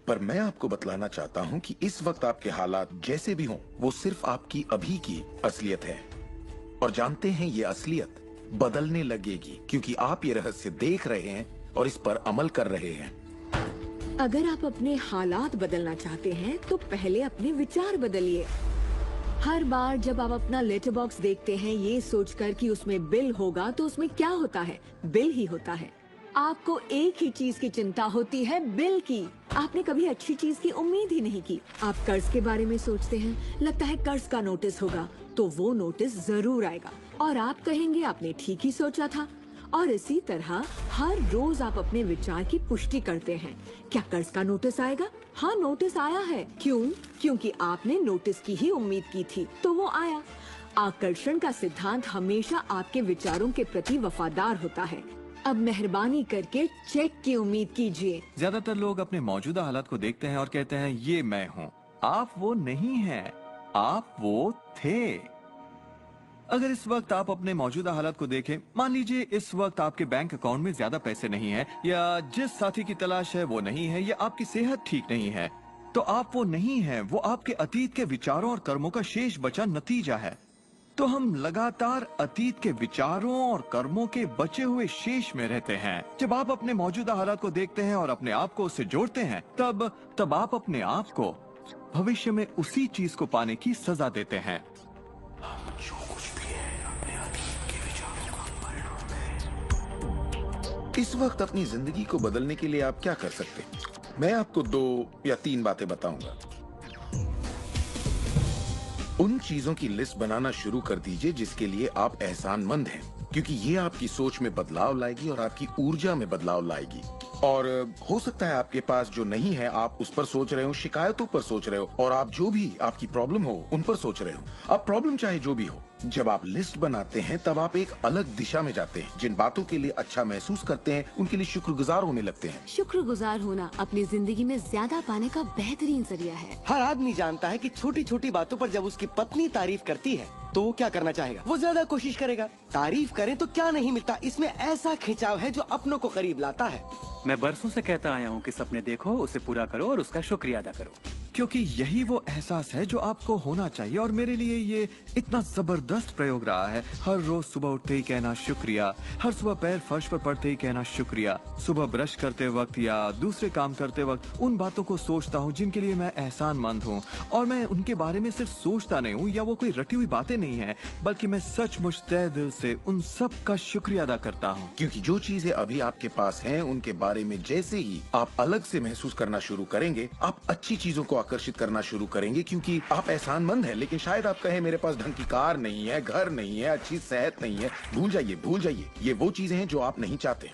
पर मैं आपको बतलाना चाहता हूं कि इस वक्त आपके हालात जैसे भी हों, वो सिर्फ आपकी अभी की असलियत है। और जानते हैं ये असलियत बदलने लगेगी क्योंकि आप ये रहस्य देख रहे हैं और इस पर अमल कर रहे हैं। अगर आप अपने हालात बदलना चाहते हैं तो पहले अपने विचार बदलिए। हर बार जब आप अपना लेटर बॉक्स देखते हैं ये सोचकर कि उसमें बिल होगा, तो उसमें क्या होता है? बिल ही होता है। आपको एक ही चीज की चिंता होती है, बिल की। आपने कभी अच्छी चीज की उम्मीद ही नहीं की। आप कर्ज के बारे में सोचते हैं, लगता है कर्ज का नोटिस होगा, तो वो नोटिस जरूर आएगा और आप कहेंगे आपने ठीक ही सोचा था। और इसी तरह हर रोज आप अपने विचार की पुष्टि करते हैं। क्या कर्ज का नोटिस आएगा? हाँ, नोटिस आया है। क्यों? क्योंकि आपने नोटिस की ही उम्मीद की थी, तो वो आया। आकर्षण का सिद्धांत हमेशा आपके विचारों के प्रति वफादार होता है। अब मेहरबानी करके चेक की उम्मीद कीजिए। ज्यादातर लोग अपने मौजूदा हालात को देखते हैं और कहते हैं ये मैं हूँ। आप वो नहीं हैं, आप वो थे। अगर इस वक्त आप अपने मौजूदा हालात को देखें, मान लीजिए इस वक्त आपके बैंक अकाउंट में ज्यादा पैसे नहीं है, या जिस साथी की तलाश है वो नहीं है, या आपकी सेहत ठीक नहीं है, तो आप वो नहीं है। वो आपके अतीत के विचारों और कर्मों का शेष बचा नतीजा है। तो हम लगातार अतीत के विचारों और कर्मों के बचे हुए शेष में रहते हैं। जब आप अपने मौजूदा हालात को देखते हैं और अपने आप को उससे जोड़ते हैं, तब आप अपने आप को भविष्य में उसी चीज को पाने की सजा देते हैं। इस वक्त अपनी जिंदगी को बदलने के लिए आप क्या कर सकते हैं? मैं आपको 2 या 3 बातें बताऊंगा। उन चीजों की लिस्ट बनाना शुरू कर दीजिए जिसके लिए आप एहसानमंद हैं, क्योंकि ये आपकी सोच में बदलाव लाएगी और आपकी ऊर्जा में बदलाव लाएगी। और हो सकता है आपके पास जो नहीं है आप उस पर सोच रहे हो, शिकायतों पर सोच रहे हो, और आप जो भी आपकी प्रॉब्लम हो उन पर सोच रहे हो। अब प्रॉब्लम चाहे जो भी हो, जब आप लिस्ट बनाते हैं तब आप एक अलग दिशा में जाते हैं। जिन बातों के लिए अच्छा महसूस करते हैं उनके लिए शुक्रगुजार होने लगते हैं। शुक्रगुजार होना अपनी जिंदगी में ज्यादा पाने का बेहतरीन जरिया है। हर आदमी जानता है कि छोटी छोटी बातों पर जब उसकी पत्नी तारीफ करती है तो वो क्या करना चाहेगा? वो ज्यादा कोशिश करेगा। तारीफ करें तो क्या नहीं मिलता, इसमें ऐसा खिंचाव है जो अपनों को करीब लाता है। मैं बरसों से कहता आया हूँ कि सपने देखो, उसे पूरा करो और उसका शुक्रिया अदा करो, क्योंकि यही वो एहसास है जो आपको होना चाहिए। और मेरे लिए ये इतना जबरदस्त प्रयोग रहा है। हर रोज सुबह उठते ही कहना शुक्रिया, हर सुबह पैर फर्श पर पड़ते ही कहना शुक्रिया, सुबह ब्रश करते वक्त या दूसरे काम करते वक्त उन बातों को सोचता हूँ जिनके लिए मैं एहसानमंद हूँ, और मैं उनके बारे में सिर्फ सोचता नहीं हूँ या वो कोई रटी हुई बातें नहीं है, बल्कि मैं सचमुच तहे दिल से उन सब का शुक्रिया अदा करता हूँ। क्योंकि जो चीजें अभी आपके पास हैं उनके बारे में जैसे ही आप अलग से महसूस करना शुरू करेंगे, आप अच्छी चीजों को आकर्षित करना शुरू करेंगे क्योंकि आप एहसानमंद हैं। लेकिन शायद आप कहें मेरे पास ढंग की कार नहीं है, घर नहीं है, अच्छी सेहत नहीं है। भूल जाइए। ये वो चीजें हैं जो आप नहीं चाहते।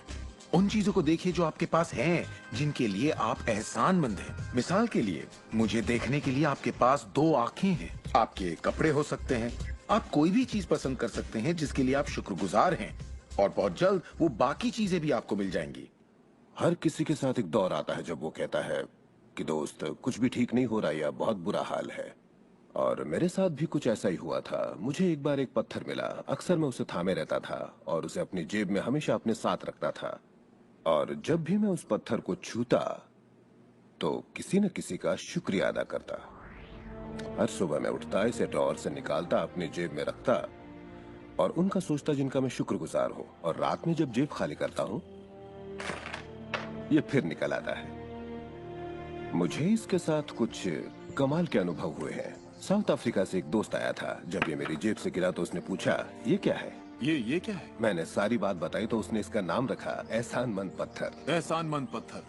उन चीजों को देखिए जो आपके पास हैं, जिनके लिए आप एहसानमंद हैं। मिसाल के लिए, मुझे देखने के लिए आपके पास 2 आंखें हैं। आपके कपड़े हो सकते हैं, आप कोई भी चीज पसंद कर सकते हैं जिसके लिए आप शुक्रगुजार हैं, और बहुत जल्द वो बाकी चीजें भी आपको मिल जाएंगी। हर किसी के साथ एक दौर आता है जब वो कहता है कि दोस्त कुछ भी ठीक नहीं हो रहा या बहुत बुरा हाल है, और मेरे साथ भी कुछ ऐसा ही हुआ था। मुझे एक बार एक पत्थर मिला। अक्सर मैं उसे थामे रहता था और उसे अपनी जेब में हमेशा अपने साथ रखता था, और जब भी मैं उस पत्थर को छूता तो किसी न किसी का शुक्रिया अदा करता। हर सुबह मैं उठता, इसे ड्रॉअर से निकालता, अपनी जेब में रखता और उनका सोचता जिनका मैं शुक्रगुजार हूँ, और रात में जब जेब खाली करता हूँ ये फिर निकल आता है। मुझे इसके साथ कुछ कमाल के अनुभव हुए हैं। साउथ अफ्रीका से एक दोस्त आया था। जब ये मेरी जेब से गिरा तो उसने पूछा, ये क्या है? ये क्या है? मैंने सारी बात बताई तो उसने इसका नाम रखा एहसानमंद पत्थर। एहसानमंद पत्थर।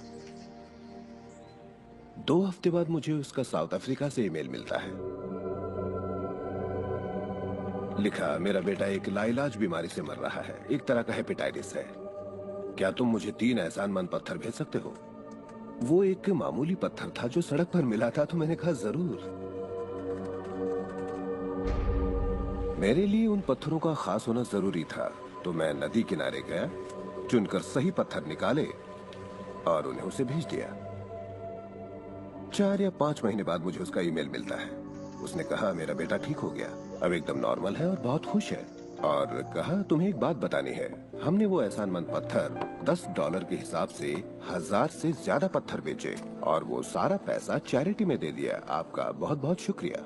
2 हफ्ते बाद मुझे उसका साउथ अफ्रीका से ईमेल मिलता है। लिखा, मेरा बेटा एक लाइलाज बीमारी से मर रहा है, एक तरह का हेपेटाइटिस है। क्या तुम मुझे 3 एहसानमंद पत्थर भेज सकते हो? वो एक मामूली पत्थर था जो सड़क पर मिला था, तो मैंने कहा जरूर। मेरे लिए उन पत्थरों का खास होना जरूरी था, तो मैं नदी किनारे गया, चुनकर सही पत्थर निकाले और उन्हें उसे भेज दिया। 4 या 5 महीने बाद मुझे उसका ईमेल मिलता है। उसने कहा, मेरा बेटा ठीक हो गया, अब एकदम नॉर्मल है और बहुत खुश है, और कहा तुम्हें एक बात बतानी है। हमने वो एहसानमंद पत्थर $10 के हिसाब से 1000 से ज्यादा पत्थर बेचे और वो सारा पैसा चैरिटी में दे दिया। आपका बहुत बहुत शुक्रिया।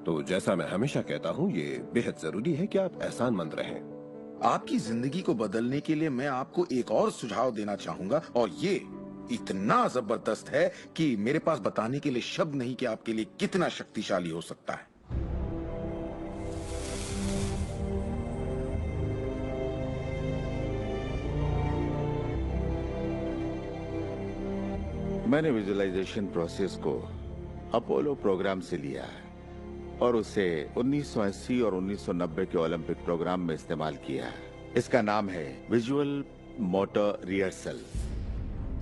तो जैसा मैं हमेशा कहता हूँ, ये बेहद जरूरी है कि आप एहसानमंद रहें। आपकी जिंदगी को बदलने के लिए मैं आपको एक और सुझाव देना चाहूंगा, और ये इतना जबरदस्त है कि मेरे पास बताने के लिए शब्द नहीं कि आपके लिए कितना शक्तिशाली हो सकता है। मैंने विजुअलाइजेशन प्रोसेस को अपोलो प्रोग्राम से लिया है और उसे 1980 और 1990 के ओलंपिक प्रोग्राम में इस्तेमाल किया है। इसका नाम है विजुअल मोटर रिहर्सल।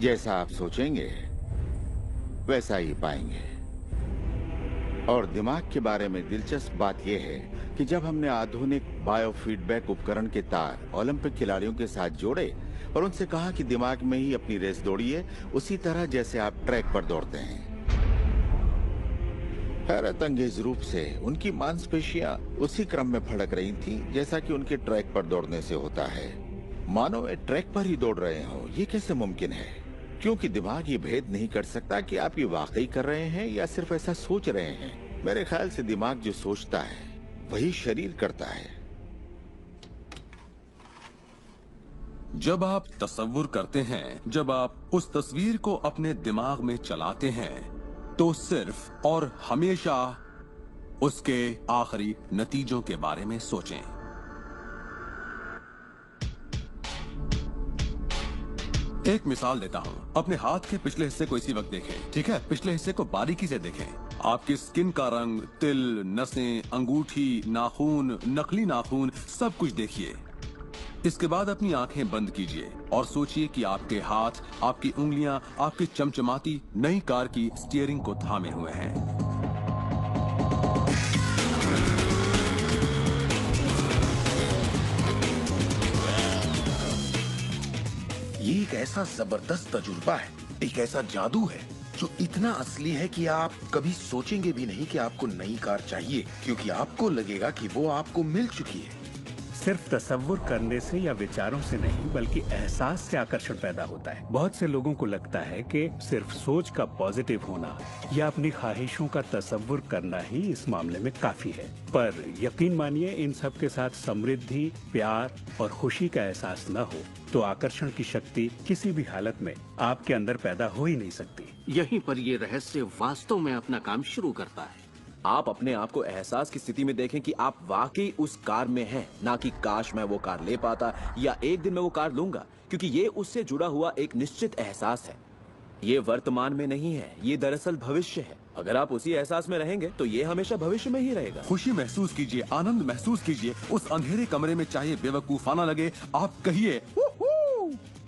जैसा आप सोचेंगे वैसा ही पाएंगे। और दिमाग के बारे में दिलचस्प बात यह है कि जब हमने आधुनिक बायोफीडबैक उपकरण के तार ओलंपिक खिलाड़ियों के साथ जोड़े और उनसे कहा कि दिमाग में ही अपनी रेस दौड़िए, उसी तरह जैसे आप ट्रैक पर दौड़ते हैं। हैरत अंगेज रूप से उनकी मांसपेशियां उसी क्रम में फड़क रही थी जैसा कि उनके ट्रैक पर दौड़ने से होता है। मानो वे ट्रैक पर ही दौड़ रहे हो। ये कैसे मुमकिन है? क्योंकि दिमाग ये भेद नहीं कर सकता कि आप ये वाकई कर रहे हैं या सिर्फ ऐसा सोच रहे हैं। मेरे ख्याल से दिमाग जो सोचता है वही शरीर करता है। जब आप तसव्वुर करते हैं, जब आप उस तस्वीर को अपने दिमाग में चलाते हैं, तो सिर्फ और हमेशा उसके आखिरी नतीजों के बारे में सोचें। एक मिसाल देता हूं। अपने हाथ के पिछले हिस्से को इसी वक्त देखें, ठीक है? पिछले हिस्से को बारीकी से देखें। आपकी स्किन का रंग, तिल, नसें, अंगूठी, नाखून, नकली नाखून, सब कुछ देखिए। इसके बाद अपनी आंखें बंद कीजिए और सोचिए कि आपके हाथ, आपकी उंगलियां, आपकी चमचमाती नई कार की स्टीयरिंग को थामे हुए हैं। ये एक ऐसा जबरदस्त तजुर्बा है, एक ऐसा जादू है जो इतना असली है कि आप कभी सोचेंगे भी नहीं कि आपको नई कार चाहिए, क्योंकि आपको लगेगा कि वो आपको मिल चुकी है। सिर्फ तसव्वुर करने से या विचारों से नहीं, बल्कि एहसास से आकर्षण पैदा होता है। बहुत से लोगों को लगता है कि सिर्फ सोच का पॉजिटिव होना या अपनी ख्वाहिशों का तसव्वुर करना ही इस मामले में काफी है, पर यकीन मानिए, इन सब के साथ समृद्धि, प्यार और खुशी का एहसास न हो तो आकर्षण की शक्ति किसी भी हालत में आपके अंदर पैदा हो ही नहीं सकती। यहीं पर ये रहस्य वास्तव में अपना काम शुरू करता है। आप अपने आप को एहसास की स्थिति में देखें कि आप वाकई उस कार में हैं, ना कि काश मैं वो कार ले पाता या एक दिन मैं वो कार लूंगा, क्योंकि ये उससे जुड़ा हुआ एक निश्चित एहसास है। ये वर्तमान में नहीं है, ये दरअसल भविष्य है। अगर आप उसी एहसास में रहेंगे तो ये हमेशा भविष्य में ही रहेगा। खुशी महसूस कीजिए, आनंद महसूस कीजिए। उस अंधेरे कमरे में चाहे बेवकूफाना लगे, आप कहिए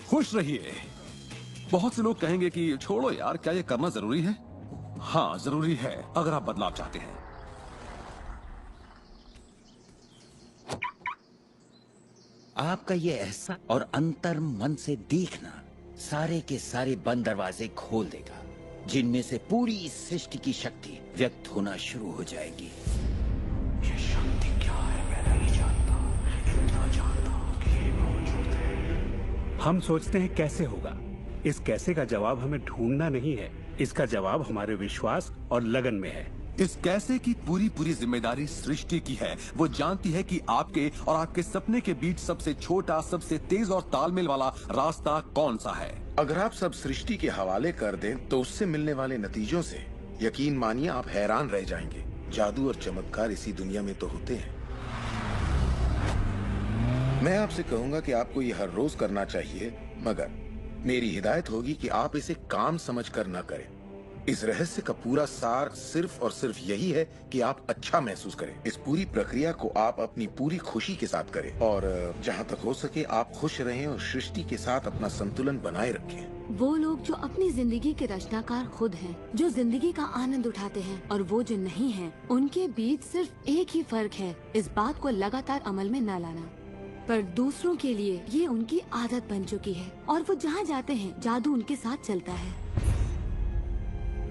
खुश रहिए। बहुत से लोग कहेंगे कि छोड़ो यार, क्या ये करना जरूरी है? हाँ, जरूरी है अगर आप बदलाव चाहते हैं। आपका ये एहसास और अंतर मन से देखना सारे के सारे बंद दरवाजे खोल देगा, जिनमें से पूरी इस सृष्टि की शक्ति व्यक्त होना शुरू हो जाएगी। ये शक्ति क्या है मैं नहीं जानता, इतना जानता कि ये मौजूद है। हम सोचते हैं कैसे होगा। इस कैसे का जवाब हमें ढूंढना नहीं है, इसका जवाब हमारे विश्वास और लगन में है। इस कैसे की पूरी जिम्मेदारी सृष्टि की है। वो जानती है कि आपके और आपके सपने के बीच सबसे छोटा, सबसे तेज और तालमेल वाला रास्ता कौन सा है। अगर आप सब सृष्टि के हवाले कर दें तो उससे मिलने वाले नतीजों से यकीन मानिए आप हैरान रह जाएंगे। जादू और चमत्कार इसी दुनिया में तो होते हैं। मैं आपसे कहूंगा कि आपको ये हर रोज करना चाहिए, मगर मेरी हिदायत होगी कि आप इसे काम समझकर न करें। इस रहस्य का पूरा सार सिर्फ और सिर्फ यही है कि आप अच्छा महसूस करें। इस पूरी प्रक्रिया को आप अपनी पूरी खुशी के साथ करें और जहाँ तक हो सके आप खुश रहें और सृष्टि के साथ अपना संतुलन बनाए रखें। वो लोग जो अपनी जिंदगी के रचनाकार खुद हैं, जो जिंदगी का आनंद उठाते हैं, और वो जो नहीं हैं, उनके बीच सिर्फ एक ही फर्क है, इस बात को लगातार अमल में न लाना। पर दूसरों के लिए ये उनकी आदत बन चुकी है और वो जहाँ जाते हैं जादू उनके साथ चलता है,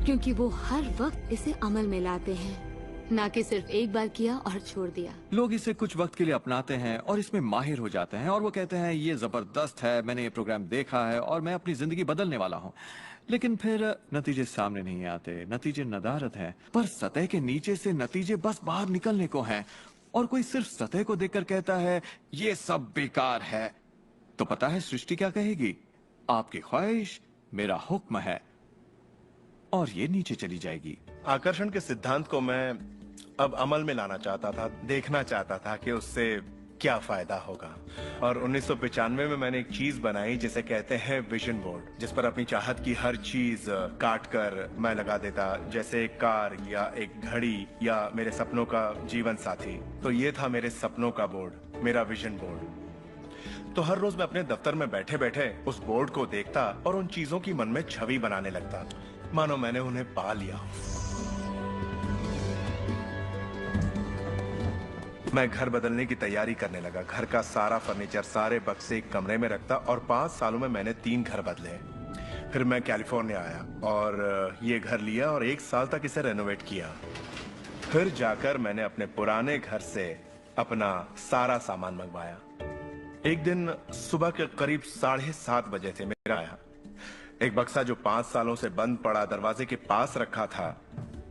क्योंकि वो हर वक्त इसे अमल में लाते हैं, ना कि सिर्फ एक बार किया और छोड़ दिया। लोग इसे कुछ वक्त के लिए अपनाते हैं और इसमें माहिर हो जाते हैं और वो कहते हैं ये जबरदस्त है, मैंने ये प्रोग्राम देखा है और मैं अपनी जिंदगी बदलने वाला हूँ। लेकिन फिर नतीजे सामने नहीं आते, नतीजे नदारद हैं। पर सतह के नीचे से नतीजे बस बाहर निकलने को हैं और कोई सिर्फ सतह को देखकर कहता है ये सब बेकार है। तो पता है सृष्टि क्या कहेगी? आपकी ख्वाहिश मेरा हुक्म है, और ये नीचे चली जाएगी। आकर्षण के सिद्धांत को मैं अब अमल में लाना चाहता था, देखना चाहता था कि उससे क्या फायदा होगा। और 1995 में मैंने एक चीज बनाई जिसे कहते हैं विजन बोर्ड, जिस पर अपनी चाहत की हर चीज काट कर मैं लगा देता, जैसे एक कार या एक घड़ी या मेरे सपनों का जीवन साथी। तो ये था मेरे सपनों का बोर्ड, मेरा विजन बोर्ड। तो हर रोज मैं अपने दफ्तर में बैठे बैठे उस बोर्ड को देखता और उन चीजों की मन में छवि बनाने लगता, मानो मैंने उन्हें पा लिया। मैं घर बदलने की तैयारी करने लगा। घर का सारा फर्नीचर, सारे बक्से एक कमरे में रखता और 5 सालों में मैंने 3 घर बदले। फिर मैं कैलिफोर्निया आया और ये घर लिया और 1 साल तक इसे रेनोवेट किया। फिर जाकर मैंने अपने पुराने घर से अपना सारा सामान मंगवाया। एक दिन सुबह के करीब 7:30 बजे थे, मेरा आया एक बक्सा जो 5 सालों से बंद पड़ा दरवाजे के पास रखा था।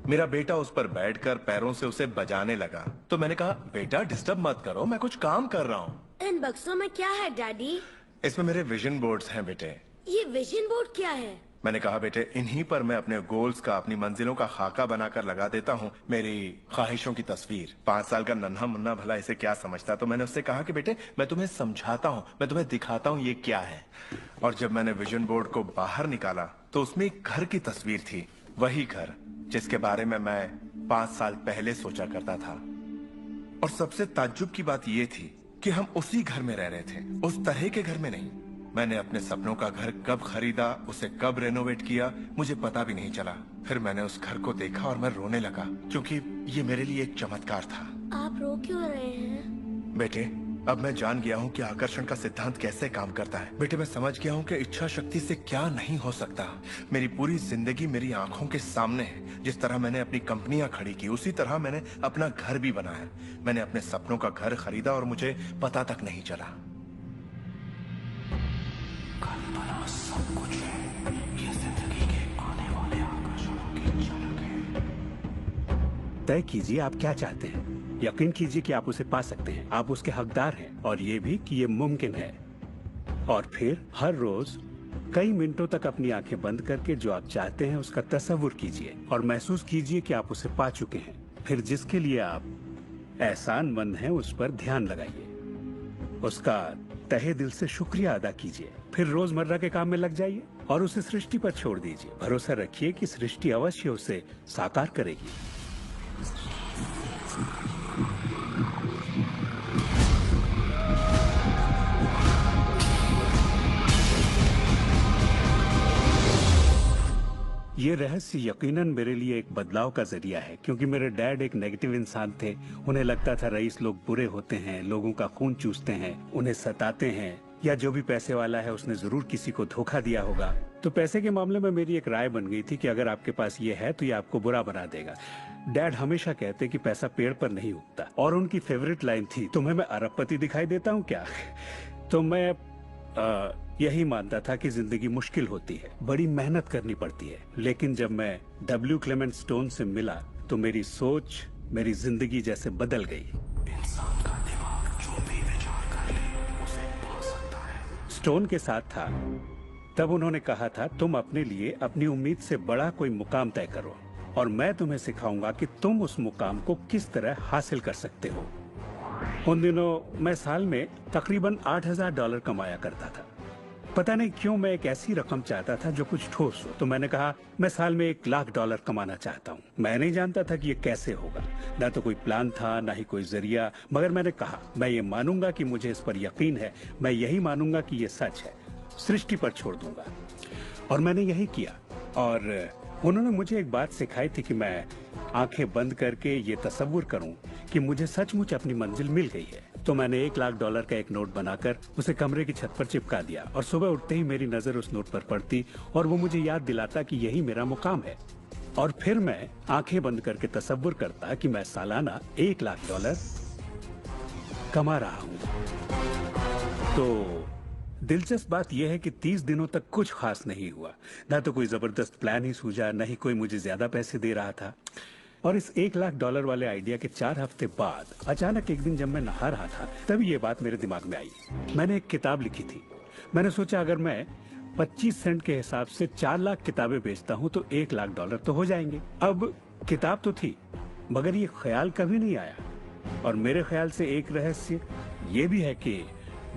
मेरा बेटा उस पर बैठकर पैरों से उसे बजाने लगा। तो मैंने कहा, बेटा डिस्टर्ब मत करो, मैं कुछ काम कर रहा हूँ। इन बक्सों में क्या है डैडी? इसमें मेरे विजन बोर्ड्स हैं बेटे। ये विजन बोर्ड क्या है? मैंने कहा, बेटे इन्हीं पर मैं अपने गोल्स का, अपनी मंजिलों का खाका बनाकर लगा देता हूँ, मेरी ख्वाहिशों की तस्वीर। 5 साल का नन्हा मुन्ना भला इसे क्या समझता। तो मैंने उससे कहा कि बेटे मैं तुम्हें समझाता हूँ, मैं तुम्हें दिखाता हूँ ये क्या है। और जब मैंने विजन बोर्ड को बाहर निकाला तो उसमें एक घर की तस्वीर थी, वही घर जिसके बारे में मैं 5 साल पहले सोचा करता था। और सबसे ताज्जुब की बात ये थी कि हम उसी घर में रह रहे थे, उस तरह के घर में नहीं। मैंने अपने सपनों का घर कब खरीदा, उसे कब रेनोवेट किया, मुझे पता भी नहीं चला। फिर मैंने उस घर को देखा और मैं रोने लगा, क्योंकि ये मेरे लिए एक चमत्कार था। आप रो क्यों रहे हैं? बेटे अब मैं जान गया हूँ कि आकर्षण का सिद्धांत कैसे काम करता है। बेटे मैं समझ गया हूँ कि इच्छा शक्ति से क्या नहीं हो सकता। मेरी पूरी जिंदगी मेरी आंखों के सामने है। जिस तरह मैंने अपनी कंपनियां खड़ी की, उसी तरह मैंने अपना घर भी बनाया। मैंने अपने सपनों का घर खरीदा और मुझे पता तक नहीं चला। कल्पना सब कुछ है, ये जिंदगी के आने वाले आकर्षणों की झलक है। तय कीजिए आप क्या चाहते हैं। यकीन कीजिए कि आप उसे पा सकते हैं, आप उसके हकदार हैं, और ये भी कि ये मुमकिन है। और फिर हर रोज कई मिनटों तक अपनी आंखें बंद करके जो आप चाहते हैं उसका तस्वुर कीजिए और महसूस कीजिए कि आप उसे पा चुके हैं। फिर जिसके लिए आप एहसानमंद हैं उस पर ध्यान लगाइए, उसका तहे दिल से शुक्रिया अदा कीजिए, फिर रोजमर्रा के काम में लग जाइए और उसे सृष्टि पर छोड़ दीजिए। भरोसा रखिए कि सृष्टि अवश्य उसे साकार करेगी। ये रहस्य यकीनन मेरे लिए एक बदलाव का जरिया है, क्योंकि मेरे डैड एक नेगेटिव इंसान थे। उन्हें लगता था रईस लोग बुरे होते हैं, लोगों का खून चूसते हैं, उन्हें सताते हैं, या जो भी पैसे वाला है उसने जरूर किसी को धोखा दिया होगा। तो पैसे के मामले में मेरी एक राय बन गई थी कि अगर आपके पास ये है तो ये आपको बुरा बना देगा। डैड हमेशा कहते कि पैसा पेड़ पर नहीं उगता, और उनकी फेवरेट लाइन थी, तुम्हें मैं अरबपति दिखाई देता हूँ क्या? तो मैं यही मानता था कि जिंदगी मुश्किल होती है, बड़ी मेहनत करनी पड़ती है। लेकिन जब मैं डब्ल्यू क्लेमेंट स्टोन से मिला तो मेरी सोच, मेरी जिंदगी जैसे बदल गई। इंसान का दिमाग जो भी विचार कर ले उसे पा सकता है। स्टोन के साथ था तब उन्होंने कहा था, तुम अपने लिए अपनी उम्मीद से बड़ा कोई मुकाम तय करो और मैं तुम्हें सिखाऊंगा कि तुम उस मुकाम को किस तरह हासिल कर सकते हो। उन दिनों मैं साल में तकरीबन $8,000 कमाया करता था। पता नहीं क्यों मैं एक ऐसी रकम चाहता था जो कुछ ठोस हो। तो मैंने कहा मैं साल में $1,00,000 कमाना चाहता हूँ। मैं नहीं जानता था कि ये कैसे होगा, ना तो कोई प्लान था ना ही कोई जरिया, मगर मैंने कहा मैं ये मानूंगा कि मुझे इस पर यकीन है, मैं यही मानूंगा कि ये सच है, सृष्टि पर छोड़ दूंगा। और मैंने यही किया। और उन्होंने मुझे एक बात सिखाई थी कि मैं आंखें बंद करके ये तसव्वुर करूं कि मुझे सचमुच अपनी मंजिल मिल गई है। तो मैंने $1,00,000 का एक नोट बनाकर उसे कमरे की छत पर चिपका दिया और सुबह उठते ही मेरी नजर उस नोट पर पड़ती और वो मुझे याद दिलाता कि यही मेरा मुकाम है। और फिर मैं आंखें बंद करके तसव्वुर करता कि मैं सालाना $1,00,000 कमा रहा हूँ। तो दिलचस्प बात यह है कि 30 दिनों तक कुछ खास नहीं हुआ। ना तो कोई जबरदस्त प्लान ही सूझा, न ही कोई मुझे ज्यादा पैसे दे रहा था। और इस $1,00,000 वाले आइडिया के 4 हफ्ते बाद अचानक एक दिन जब मैं नहा रहा था तभी ये बात मेरे दिमाग में आई। मैंने एक किताब लिखी थी। मैंने सोचा अगर मैं 25 सेंट के हिसाब से 4 लाख किताबें बेचता हूँ तो $1,00,000 तो हो जाएंगे। अब किताब तो थी मगर ये ख्याल कभी नहीं आया। और मेरे ख्याल से एक रहस्य ये भी है कि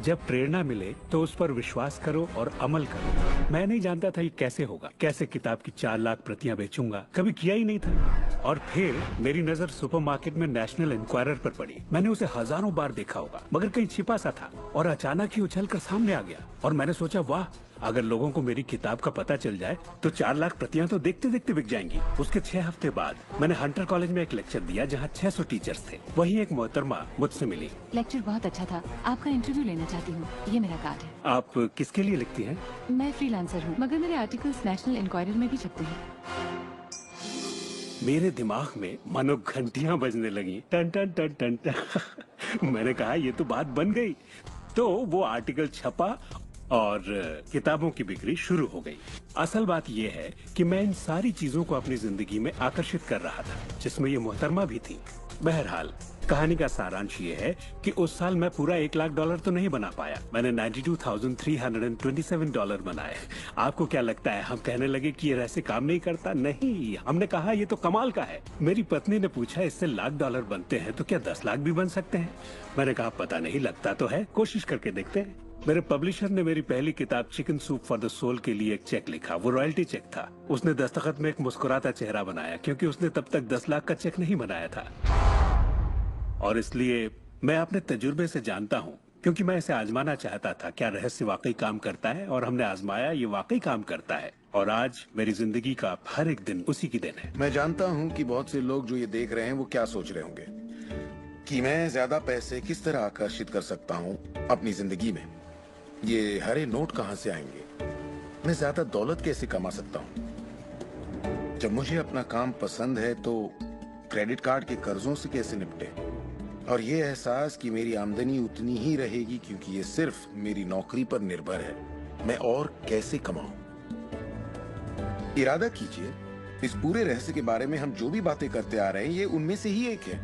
जब प्रेरणा मिले तो उस पर विश्वास करो और अमल करो। मैं नहीं जानता था ये कैसे होगा, कैसे किताब की 4 लाख प्रतियां बेचूंगा, कभी किया ही नहीं था। और फिर मेरी नजर सुपरमार्केट में नेशनल इंक्वायरर पर पड़ी। मैंने उसे हजारों बार देखा होगा मगर कहीं छिपा सा था और अचानक ही उछलकर सामने आ गया। और मैंने सोचा वाह, अगर लोगों को मेरी किताब का पता चल जाए तो 4 लाख प्रतियां तो देखते देखते बिक जाएंगी। उसके 6 हफ्ते बाद मैंने हंटर कॉलेज में एक लेक्चर दिया जहां 600 टीचर्स थे। वहीं एक मोहतरमा मुझसे मिली। लेक्चर बहुत अच्छा था, आपका इंटरव्यू लेना चाहती हूँ, ये मेरा कार्ड है। आप किसके लिए लिखती हैं? मैं फ्रीलांसर हूँ मगर मेरे आर्टिकल्स नेशनल इंक्वायरर में भी छपते हैं। मेरे दिमाग में मानो घंटियां बजने लगी, टन टन टन टन टन। मैंने कहा ये तो बात बन गई। तो वो आर्टिकल छपा और किताबों की बिक्री शुरू हो गई। असल बात यह है कि मैं इन सारी चीजों को अपनी जिंदगी में आकर्षित कर रहा था जिसमें ये मोहतरमा भी थी। बहरहाल कहानी का सारांश ये है कि उस साल मैं पूरा $1,00,000 तो नहीं बना पाया। मैंने $92,327 बनाए। आपको क्या लगता है हम कहने लगे कि ये रहस्य काम नहीं करता? नहीं, हमने कहा ये तो कमाल का है। मेरी पत्नी ने पूछा इससे $1,00,000 बनते हैं तो क्या 10 लाख भी बन सकते हैं? मैंने कहा पता नहीं, लगता तो है, कोशिश करके देखते हैं। मेरे पब्लिशर ने मेरी पहली किताब chicken soup for the soul के लिए एक चेक लिखा। वो रॉयल्टी चेक था। उसने दस्तखत में एक मुस्कुराता चेहरा बनाया क्योंकि उसने तब तक 10 लाख का चेक नहीं बनाया था। और इसलिए मैं अपने तजुर्बे से जानता हूँ, क्योंकि मैं इसे आजमाना चाहता था क्या रहस्य वाकई काम करता है, और हमने आजमाया, ये वाकई काम करता है। और आज मेरी जिंदगी का हर एक दिन उसी की दिन है। मैं जानता हूँ कि बहुत से लोग जो ये देख रहे हैं वो क्या सोच रहे होंगे कि मैं ज्यादा पैसे किस तरह आकर्षित कर सकता हूँ अपनी जिंदगी में। ये हरे नोट कहाँ से आएंगे, मैं ज्यादा दौलत कैसे कमा सकता हूँ। जब मुझे अपना काम पसंद है तो क्रेडिट कार्ड के कर्जों से कैसे निपटे, और ये एहसास कि मेरी आमदनी उतनी ही रहेगी क्योंकि ये सिर्फ मेरी नौकरी पर निर्भर है, मैं और कैसे कमाऊं। इरादा कीजिए इस पूरे रहस्य के बारे में हम जो भी बातें करते आ रहे हैं ये उनमें से ही एक है।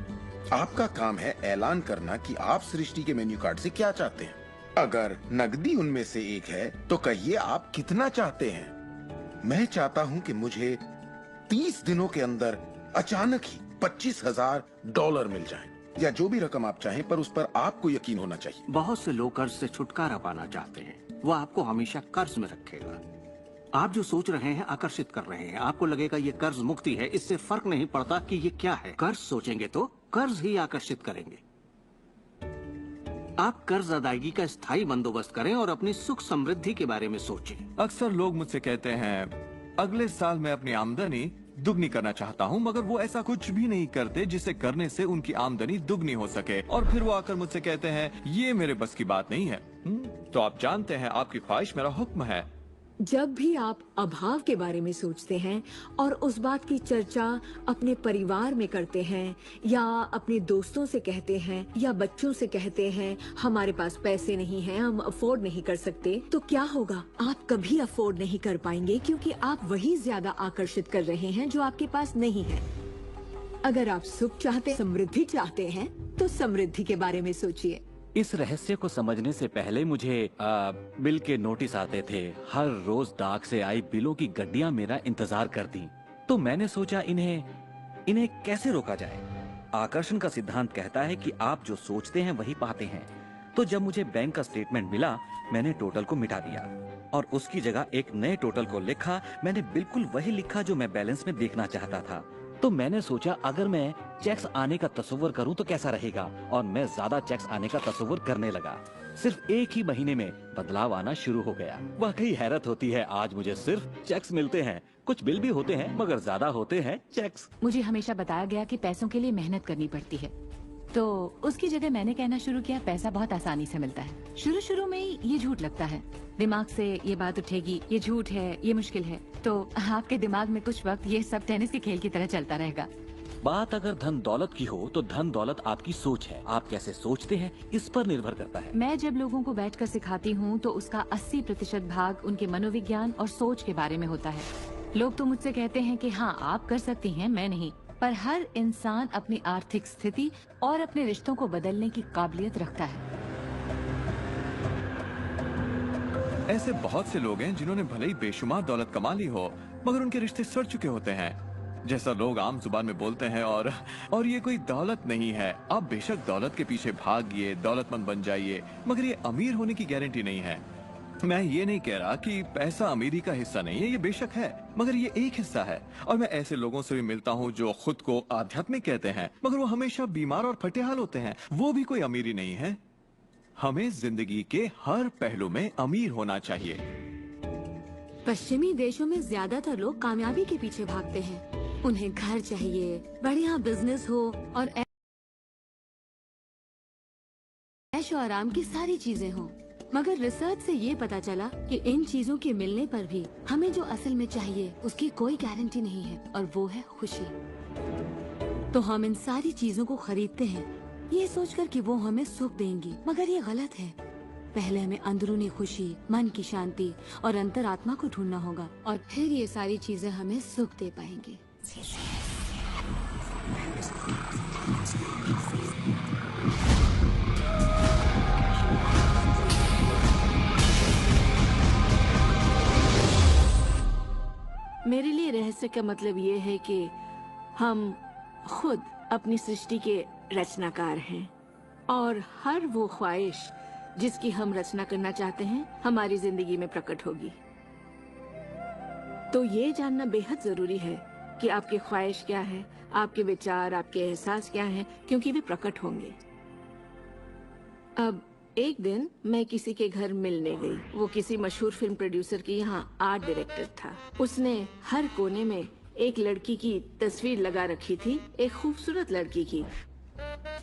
आपका काम है ऐलान करना कि आप सृष्टि के मेन्यू कार्ड से क्या चाहते हैं। अगर नकदी उनमें से एक है तो कहिए आप कितना चाहते हैं। मैं चाहता हूं कि मुझे 30 दिनों के अंदर अचानक ही $25,000 मिल जाएं। या जो भी रकम आप चाहें, पर उस पर आपको यकीन होना चाहिए। बहुत से लोग कर्ज से छुटकारा पाना चाहते हैं, वो आपको हमेशा कर्ज में रखेगा। आप जो सोच रहे हैं आकर्षित कर रहे हैं। आपको लगेगा ये कर्ज मुक्ति है, इससे फर्क नहीं पड़ता कि ये क्या है। कर्ज सोचेंगे तो कर्ज ही आकर्षित करेंगे। आप कर्ज अदायगी का स्थायी बंदोबस्त करें और अपनी सुख समृद्धि के बारे में सोचें। अक्सर लोग मुझसे कहते हैं अगले साल मैं अपनी आमदनी दुगनी करना चाहता हूं, मगर वो ऐसा कुछ भी नहीं करते जिसे करने से उनकी आमदनी दुगनी हो सके। और फिर वो आकर मुझसे कहते हैं ये मेरे बस की बात नहीं है। तो आप जानते हैं आपकी ख्वाहिश मेरा हुक्म है। जब भी आप अभाव के बारे में सोचते हैं और उस बात की चर्चा अपने परिवार में करते हैं या अपने दोस्तों से कहते हैं या बच्चों से कहते हैं हमारे पास पैसे नहीं हैं, हम अफोर्ड नहीं कर सकते, तो क्या होगा? आप कभी अफोर्ड नहीं कर पाएंगे, क्योंकि आप वही ज्यादा आकर्षित कर रहे हैं जो आपके पास नहीं है। अगर आप सुख चाहते, समृद्धि चाहते हैं, तो समृद्धि के बारे में सोचिए। इस रहस्य को समझने से पहले मुझे बिल के नोटिस आते थे। हर रोज डाक से आई बिलों की गड्डियां मेरा इंतजार करती। तो मैंने सोचा इन्हें कैसे रोका जाए। आकर्षण का सिद्धांत कहता है कि आप जो सोचते हैं वही पाते हैं। तो जब मुझे बैंक का स्टेटमेंट मिला, मैंने टोटल को मिटा दिया और उसकी जगह एक नए टोटल को लिखा। मैंने बिल्कुल वही लिखा जो मैं बैलेंस में देखना चाहता था। तो मैंने सोचा अगर मैं चेक्स आने का तस्वीर करूं तो कैसा रहेगा, और मैं ज्यादा चेक्स आने का तस्वीर करने लगा। सिर्फ एक ही महीने में बदलाव आना शुरू हो गया। वाकई हैरत होती है, आज मुझे सिर्फ चेक्स मिलते हैं। कुछ बिल भी होते हैं मगर ज्यादा होते हैं चेक्स। मुझे हमेशा बताया गया कि पैसों के लिए मेहनत करनी पड़ती है, तो उसकी जगह मैंने कहना शुरू किया पैसा बहुत आसानी से मिलता है। शुरू में ही ये झूठ लगता है, दिमाग से ये बात उठेगी ये झूठ है, ये मुश्किल है, तो आपके दिमाग में कुछ वक्त ये सब टेनिस के खेल की तरह चलता रहेगा। बात अगर धन दौलत की हो तो धन दौलत आपकी सोच है। आप कैसे सोचते हैं इस पर निर्भर करता है। मैं जब लोगों को बैठकर सिखाती हूँ तो उसका 80% भाग उनके मनोविज्ञान और सोच के बारे में होता है। लोग तो मुझसे कहते हैं कि हाँ आप कर सकती हैं, मैं नहीं। पर हर इंसान अपनी आर्थिक स्थिति और अपने रिश्तों को बदलने की काबिलियत रखता है। ऐसे बहुत से लोग हैं जिन्होंने भले ही बेशुमार दौलत कमा ली हो, मगर उनके रिश्ते सड़ चुके होते हैं, जैसा लोग आम जुबान में बोलते हैं। और ये कोई दौलत नहीं है। आप बेशक दौलत के पीछे भागिए, दौलतमंद बन जाइए, मगर ये अमीर होने की गारंटी नहीं है। मैं ये नहीं कह रहा कि पैसा अमीरी का हिस्सा नहीं है, ये बेशक है, मगर ये एक हिस्सा है। और मैं ऐसे लोगों से भी मिलता हूँ जो खुद को आध्यात्मिक कहते हैं, मगर वो हमेशा बीमार और फटेहाल होते हैं। वो भी कोई अमीरी नहीं है। हमें जिंदगी के हर पहलू में अमीर होना चाहिए। पश्चिमी देशों में ज्यादातर लोग कामयाबी के पीछे भागते हैं। उन्हें घर चाहिए, बढ़िया बिजनेस हो और ऐशो आराम की सारी चीजें हो। मगर रिसर्च से ये पता चला कि इन चीजों के मिलने पर भी हमें जो असल में चाहिए उसकी कोई गारंटी नहीं है, और वो है खुशी। तो हम इन सारी चीजों को खरीदते हैं ये सोचकर कि वो हमें सुख देंगी, मगर ये गलत है। पहले हमें अंदरूनी खुशी, मन की शांति और अंतरात्मा को ढूंढना होगा, और फिर ये सारी चीजें हमें सुख दे पाएंगी। मेरे लिए रहस्य का मतलब ये है कि हम खुद अपनी सृष्टि के रचनाकार हैं, और हर वो ख्वाहिश जिसकी हम रचना करना चाहते हैं हमारी जिंदगी में प्रकट होगी। तो ये जानना बेहद जरूरी है कि आपकी ख्वाहिश क्या है, आपके विचार, आपके एहसास क्या हैं, क्योंकि वे प्रकट होंगे। अब एक दिन मैं किसी के घर मिलने गई। वो किसी मशहूर फिल्म प्रोड्यूसर के यहाँ आर्ट डायरेक्टर था। उसने हर कोने में एक लड़की की तस्वीर लगा रखी थी, एक खूबसूरत लड़की की,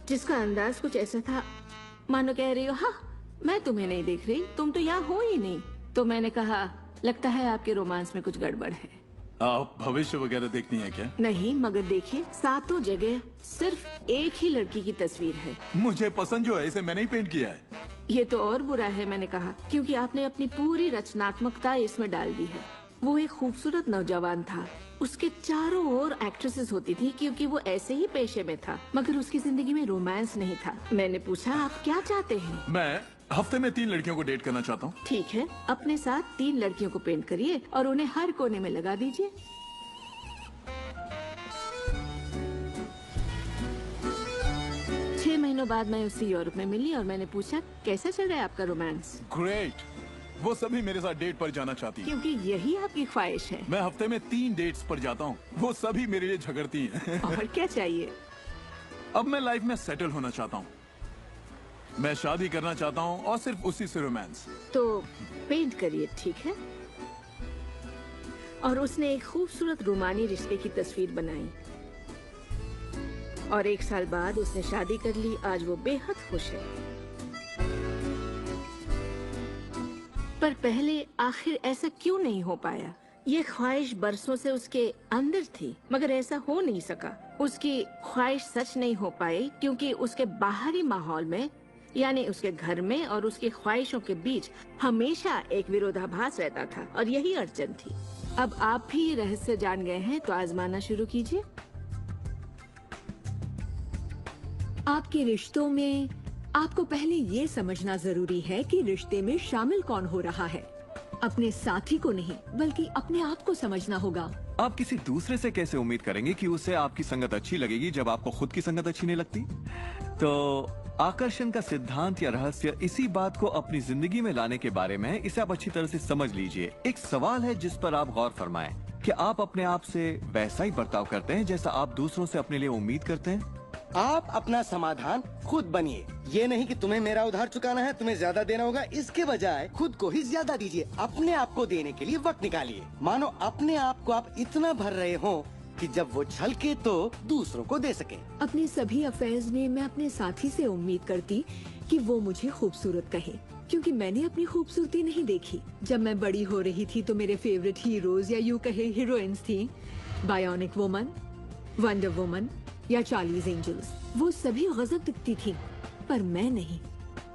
जिसका अंदाज कुछ ऐसा था मानो कह रही हो हाँ मैं तुम्हें नहीं देख रही, तुम तो यहाँ हो ही नहीं। तो मैंने कहा लगता है आपके रोमांस में कुछ गड़बड़ है। आप भविष्य वगैरह देखती हैं क्या? नहीं, मगर देखिए सातों जगह सिर्फ एक ही लड़की की तस्वीर है। मुझे पसंद जो है इसे मैंने ही पेंट किया है। ये तो और बुरा है, मैंने कहा, क्योंकि आपने अपनी पूरी रचनात्मकता इसमें डाल दी है। वो एक खूबसूरत नौजवान था, उसके चारों ओर एक्ट्रेसेस होती थी क्योंकि वो ऐसे ही पेशे में था, मगर उसकी जिंदगी में रोमांस नहीं था। मैंने पूछा आप क्या चाहते हैं? मैं हफ्ते में 3 लड़कियों को डेट करना चाहता हूँ। ठीक है, अपने साथ 3 लड़कियों को पेंट करिए और उन्हें हर कोने में लगा दीजिए। महीनों बाद मैं उससे यूरोप में मिली और मैंने पूछा कैसा चल रहा है आपका रोमांस। ग्रेट। वो सभी मेरे साथ डेट पर जाना चाहती हैं। क्योंकि यही आपकी ख्वाहिश है। मैं हफ्ते में 3 डेट्स पर जाता हूँ। वो सभी मेरे लिए झगड़ती हैं। और क्या चाहिए? अब मैं लाइफ में सेटल होना चाहता हूँ। मैं शादी करना चाहता हूँ और सिर्फ उसी से रोमांस। तो पेंट करिए, ठीक है? और उसने एक खूबसूरत रूमानी रिश्ते की तस्वीर बनाई और 1 साल बाद उसने शादी कर ली। आज वो बेहद खुश है। पर पहले आखिर ऐसा क्यों नहीं हो पाया? ये ख्वाहिश बरसों से उसके अंदर थी, मगर ऐसा हो नहीं सका। उसकी ख्वाहिश सच नहीं हो पाई क्योंकि उसके बाहरी माहौल में, यानी उसके घर में और उसकी ख्वाहिशों के बीच हमेशा एक विरोधाभास रहता था और यही अड़चन थी। अब आप भी ये रहस्य जान गए हैं तो आजमाना शुरू कीजिए। आपके रिश्तों में आपको पहले ये समझना जरूरी है कि रिश्ते में शामिल कौन हो रहा है। अपने साथी को नहीं बल्कि अपने आप को समझना होगा। आप किसी दूसरे से कैसे उम्मीद करेंगे कि उसे आपकी संगत अच्छी लगेगी जब आपको खुद की संगत अच्छी नहीं लगती? तो आकर्षण का सिद्धांत या रहस्य इसी बात को अपनी जिंदगी में लाने के बारे में है। इसे आप अच्छी तरह से समझ लीजिए। एक सवाल है जिस पर आप गौर फरमाएं कि आप अपने आप से वैसा ही बर्ताव करते हैं जैसा आप दूसरों से अपने लिए उम्मीद करते हैं। आप अपना समाधान खुद बनिए। ये नहीं कि तुम्हें मेरा उधार चुकाना है, तुम्हें ज्यादा देना होगा। इसके बजाय खुद को ही ज्यादा दीजिए। अपने आप को देने के लिए वक्त निकालिए। मानो अपने आप को आप इतना भर रहे हो कि जब वो छलके तो दूसरों को दे सके। अपने सभी अफेयर्स में मैं अपने साथी से उम्मीद करती कि वो मुझे खूबसूरत कहे, क्योंकि मैंने अपनी खूबसूरती नहीं देखी। जब मैं बड़ी हो रही थी तो मेरे फेवरेट हीरोज या यूँ कहे हीरोइंस थी, बायोनिक वुमन, वंडर वुमन या चार्लीज एंजल्स। वो सभी गजब दिखती थी, पर मैं नहीं।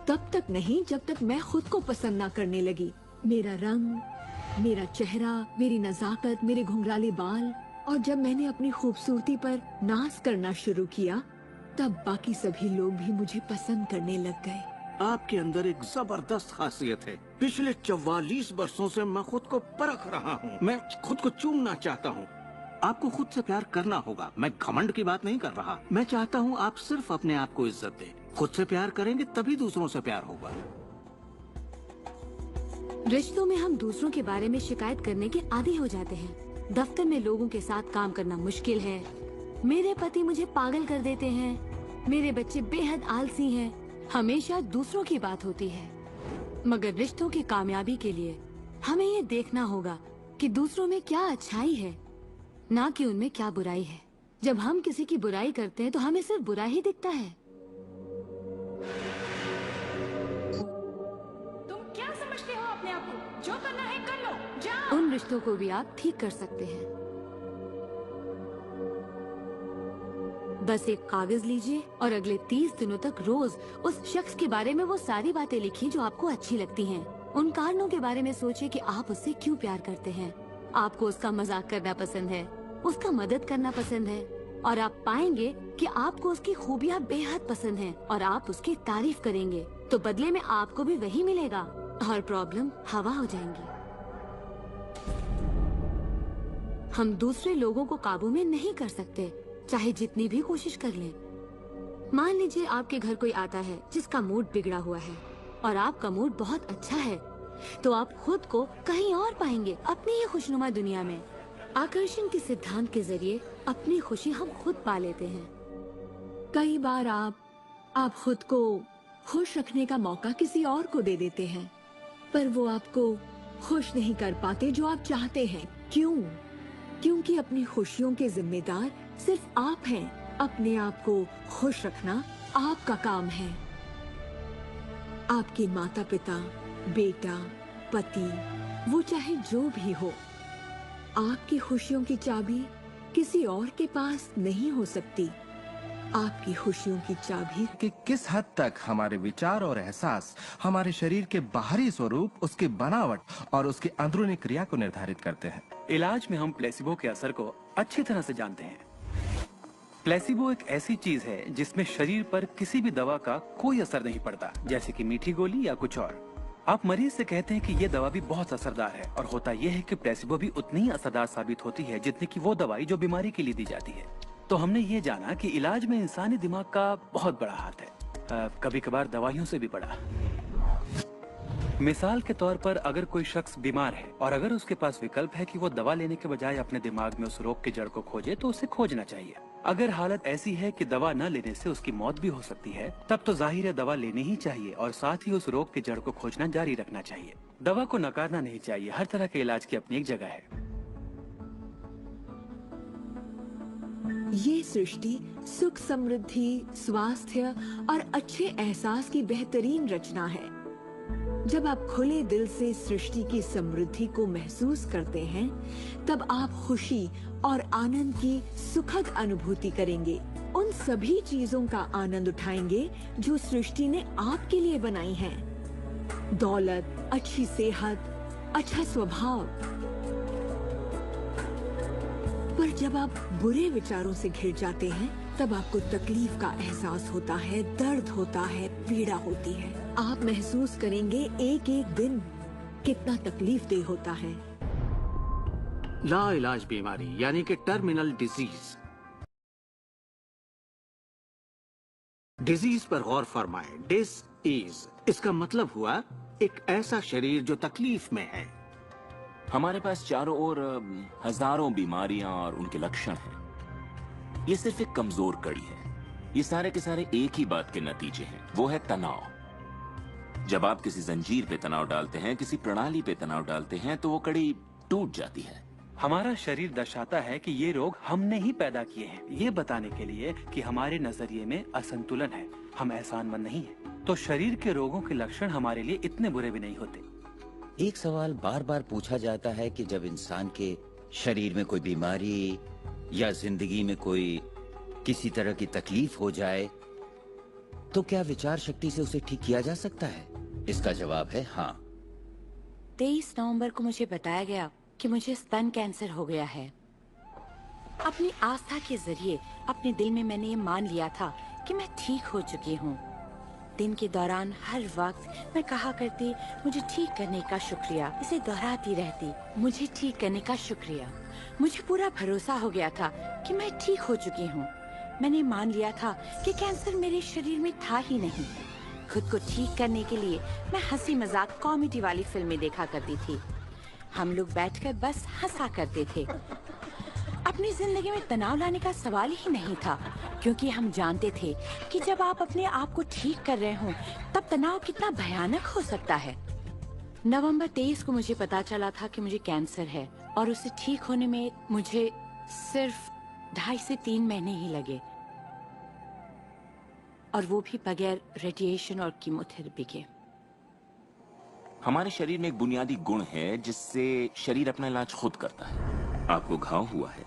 तब तक नहीं जब तक मैं खुद को पसंद ना करने लगी। मेरा रंग, मेरा चेहरा, मेरी नजाकत, मेरे घुंघराले बाल। और जब मैंने अपनी खूबसूरती पर नाज करना शुरू किया तब बाकी सभी लोग भी मुझे पसंद करने लग गए। आपके अंदर एक जबरदस्त खासियत है। पिछले 44 वर्षों से मैं खुद को परख रहा हूँ। मैं खुद को चूमना चाहता हूँ। आपको खुद से प्यार करना होगा। मैं घमंड की बात नहीं कर रहा। मैं चाहता हूँ आप सिर्फ अपने आप को इज्जत दें। खुद से प्यार करेंगे तभी दूसरों से प्यार होगा। रिश्तों में हम दूसरों के बारे में शिकायत करने के आदी हो जाते हैं। दफ्तर में लोगों के साथ काम करना मुश्किल है। मेरे पति मुझे पागल कर देते हैं। मेरे बच्चे बेहद आलसी हैं। हमेशा दूसरों की बात होती है। मगर रिश्तों की कामयाबी के लिए हमें ये देखना होगा कि दूसरों में क्या अच्छाई है, ना कि उनमें क्या बुराई है। जब हम किसी की बुराई करते हैं तो हमें सिर्फ बुरा ही दिखता है। तुम क्या समझते हो अपने आप को? जो करना है कर लो, जाओ। उन रिश्तों को भी आप ठीक कर सकते हैं। बस एक कागज लीजिए और अगले 30 दिनों तक रोज उस शख्स के बारे में वो सारी बातें लिखिए जो आपको अच्छी लगती हैं। उन कारणों के बारे में सोचिए कि आप उससे क्यों प्यार करते हैं। आपको उसका मजाक करना पसंद है, उसका मदद करना पसंद है, और आप पाएंगे कि आपको उसकी खूबियाँ बेहद पसंद हैं और आप उसकी तारीफ करेंगे तो बदले में आपको भी वही मिलेगा और प्रॉब्लम हवा हो जाएंगी। हम दूसरे लोगों को काबू में नहीं कर सकते, चाहे जितनी भी कोशिश कर लें। मान लीजिए आपके घर कोई आता है जिसका मूड बिगड़ा हुआ है और आपका मूड बहुत अच्छा है, तो आप खुद को कहीं और पाएंगे, अपनी ही खुशनुमा दुनिया में। आकर्षण के सिद्धांत के जरिए अपनी खुशी हम खुद पा लेते हैं। कई बार आप खुद को खुश रखने का मौका किसी और को दे देते हैं, पर वो आपको खुश नहीं कर पाते जो आप चाहते हैं। क्यों? क्योंकि अपनी खुशियों के जिम्मेदार सिर्फ आप हैं। अपने आप को खुश रखना आपका काम है। आपके माता पिता, बेटा, पति, वो चाहे जो भी हो, आपकी खुशियों की चाबी किसी और के पास नहीं हो सकती। आपकी खुशियों की चाबी कि किस हद तक हमारे विचार और एहसास हमारे शरीर के बाहरी स्वरूप, उसकी बनावट और उसकी अंदरूनी क्रिया को निर्धारित करते हैं। इलाज में हम प्लेसिबो के असर को अच्छी तरह से जानते हैं। प्लेसिबो एक ऐसी चीज है जिसमें शरीर पर किसी भी दवा का कोई असर नहीं पड़ता, जैसे कि मीठी गोली या कुछ और। आप मरीज से कहते हैं कि ये दवा भी बहुत असरदार है, और होता यह है कि प्लेसिबो भी उतनी ही असरदार साबित होती है जितनी कि वो दवाई जो बीमारी के लिए दी जाती है। तो हमने ये जाना कि इलाज में इंसानी दिमाग का बहुत बड़ा हाथ है। कभी कभार दवाइयों से भी बड़ा। मिसाल के तौर पर अगर कोई शख्स बीमार है और अगर उसके पास विकल्प है कि वो दवा लेने के बजाय अपने दिमाग में उस रोग की जड़ को खोजे, तो उसे खोजना चाहिए। अगर हालत ऐसी है कि दवा न लेने से उसकी मौत भी हो सकती है, तब तो जाहिर है दवा लेनी ही चाहिए और साथ ही उस रोग की जड़ को खोजना जारी रखना चाहिए। दवा को नकारना नहीं चाहिए। हर तरह के इलाज की अपनी एक जगह है। ये सृष्टि सुख, समृद्धि, स्वास्थ्य और अच्छे एहसास की बेहतरीन रचना है। जब आप खुले दिल से सृष्टि की समृद्धि को महसूस करते हैं, तब आप खुशी और आनंद की सुखद अनुभूति करेंगे। उन सभी चीजों का आनंद उठाएंगे जो सृष्टि ने आपके लिए बनाई हैं। दौलत, अच्छी सेहत, अच्छा स्वभाव। पर जब आप बुरे विचारों से घिर जाते हैं, तब आपको तकलीफ का एहसास होता है, दर्द होता है, पीड़ा होती है। आप महसूस करेंगे एक एक दिन कितना तकलीफदेह होता है। लाइलाज बीमारी यानी कि टर्मिनल डिजीज। डिजीज पर गौर फरमाएं। डिस इसका मतलब हुआ एक ऐसा शरीर जो तकलीफ में है। हमारे पास चारों ओर हजारों बीमारियां और उनके लक्षण हैं। ये सिर्फ एक कमजोर कड़ी है। ये सारे के सारे एक ही बात के नतीजे हैं, वो है तनाव। जब आप किसी जंजीर पे तनाव डालते हैं, किसी प्रणाली पे तनाव डालते हैं, तो वो कड़ी टूट जाती है। हमारा शरीर दर्शाता है कि ये रोग हमने ही पैदा किए हैं, ये बताने के लिए कि हमारे नजरिए में असंतुलन है। हम एहसानमंद नहीं हैं। तो शरीर के रोगों के लक्षण हमारे लिए इतने बुरे भी नहीं होते। एक सवाल बार बार पूछा जाता है कि जब इंसान के शरीर में कोई बीमारी या जिंदगी में कोई किसी तरह की तकलीफ हो जाए, तो क्या विचार शक्ति से उसे ठीक किया जा सकता है? इसका जवाब है हाँ। 23 नवंबर को मुझे बताया गया कि मुझे स्तन कैंसर हो गया है। अपनी आस्था के जरिए अपने दिल में मैंने ये मान लिया था कि मैं ठीक हो चुकी हूँ। दिन के दौरान हर वक्त मैं कहा करती, मुझे ठीक करने का शुक्रिया। इसे दोहराती रहती, मुझे ठीक करने का शुक्रिया। मुझे पूरा भरोसा हो गया था कि मैं ठीक हो चुकी हूँ। मैंने मान लिया था कि कैंसर मेरे शरीर में था ही नहीं। खुद को ठीक करने के लिए मैं हंसी मजाक कॉमेडी वाली फिल्में देखा करती थी। हम लोग बैठकर बस हंसा करते थे। अपनी जिंदगी में तनाव लाने का सवाल ही नहीं था, क्योंकि हम जानते थे कि जब आप अपने आप को ठीक कर रहे हो, तब तनाव कितना भयानक हो सकता है। नवंबर 23 को मुझे पता चला था कि मुझे कैंसर है और उसे ठीक होने में मुझे सिर्फ 2.5 से 3 महीने ही लगे, और वो भी बगैर रेडिएशन और कीमोथेरेपी के। हमारे शरीर में एक बुनियादी गुण है जिससे शरीर अपना इलाज खुद करता है। आपको घाव हुआ है,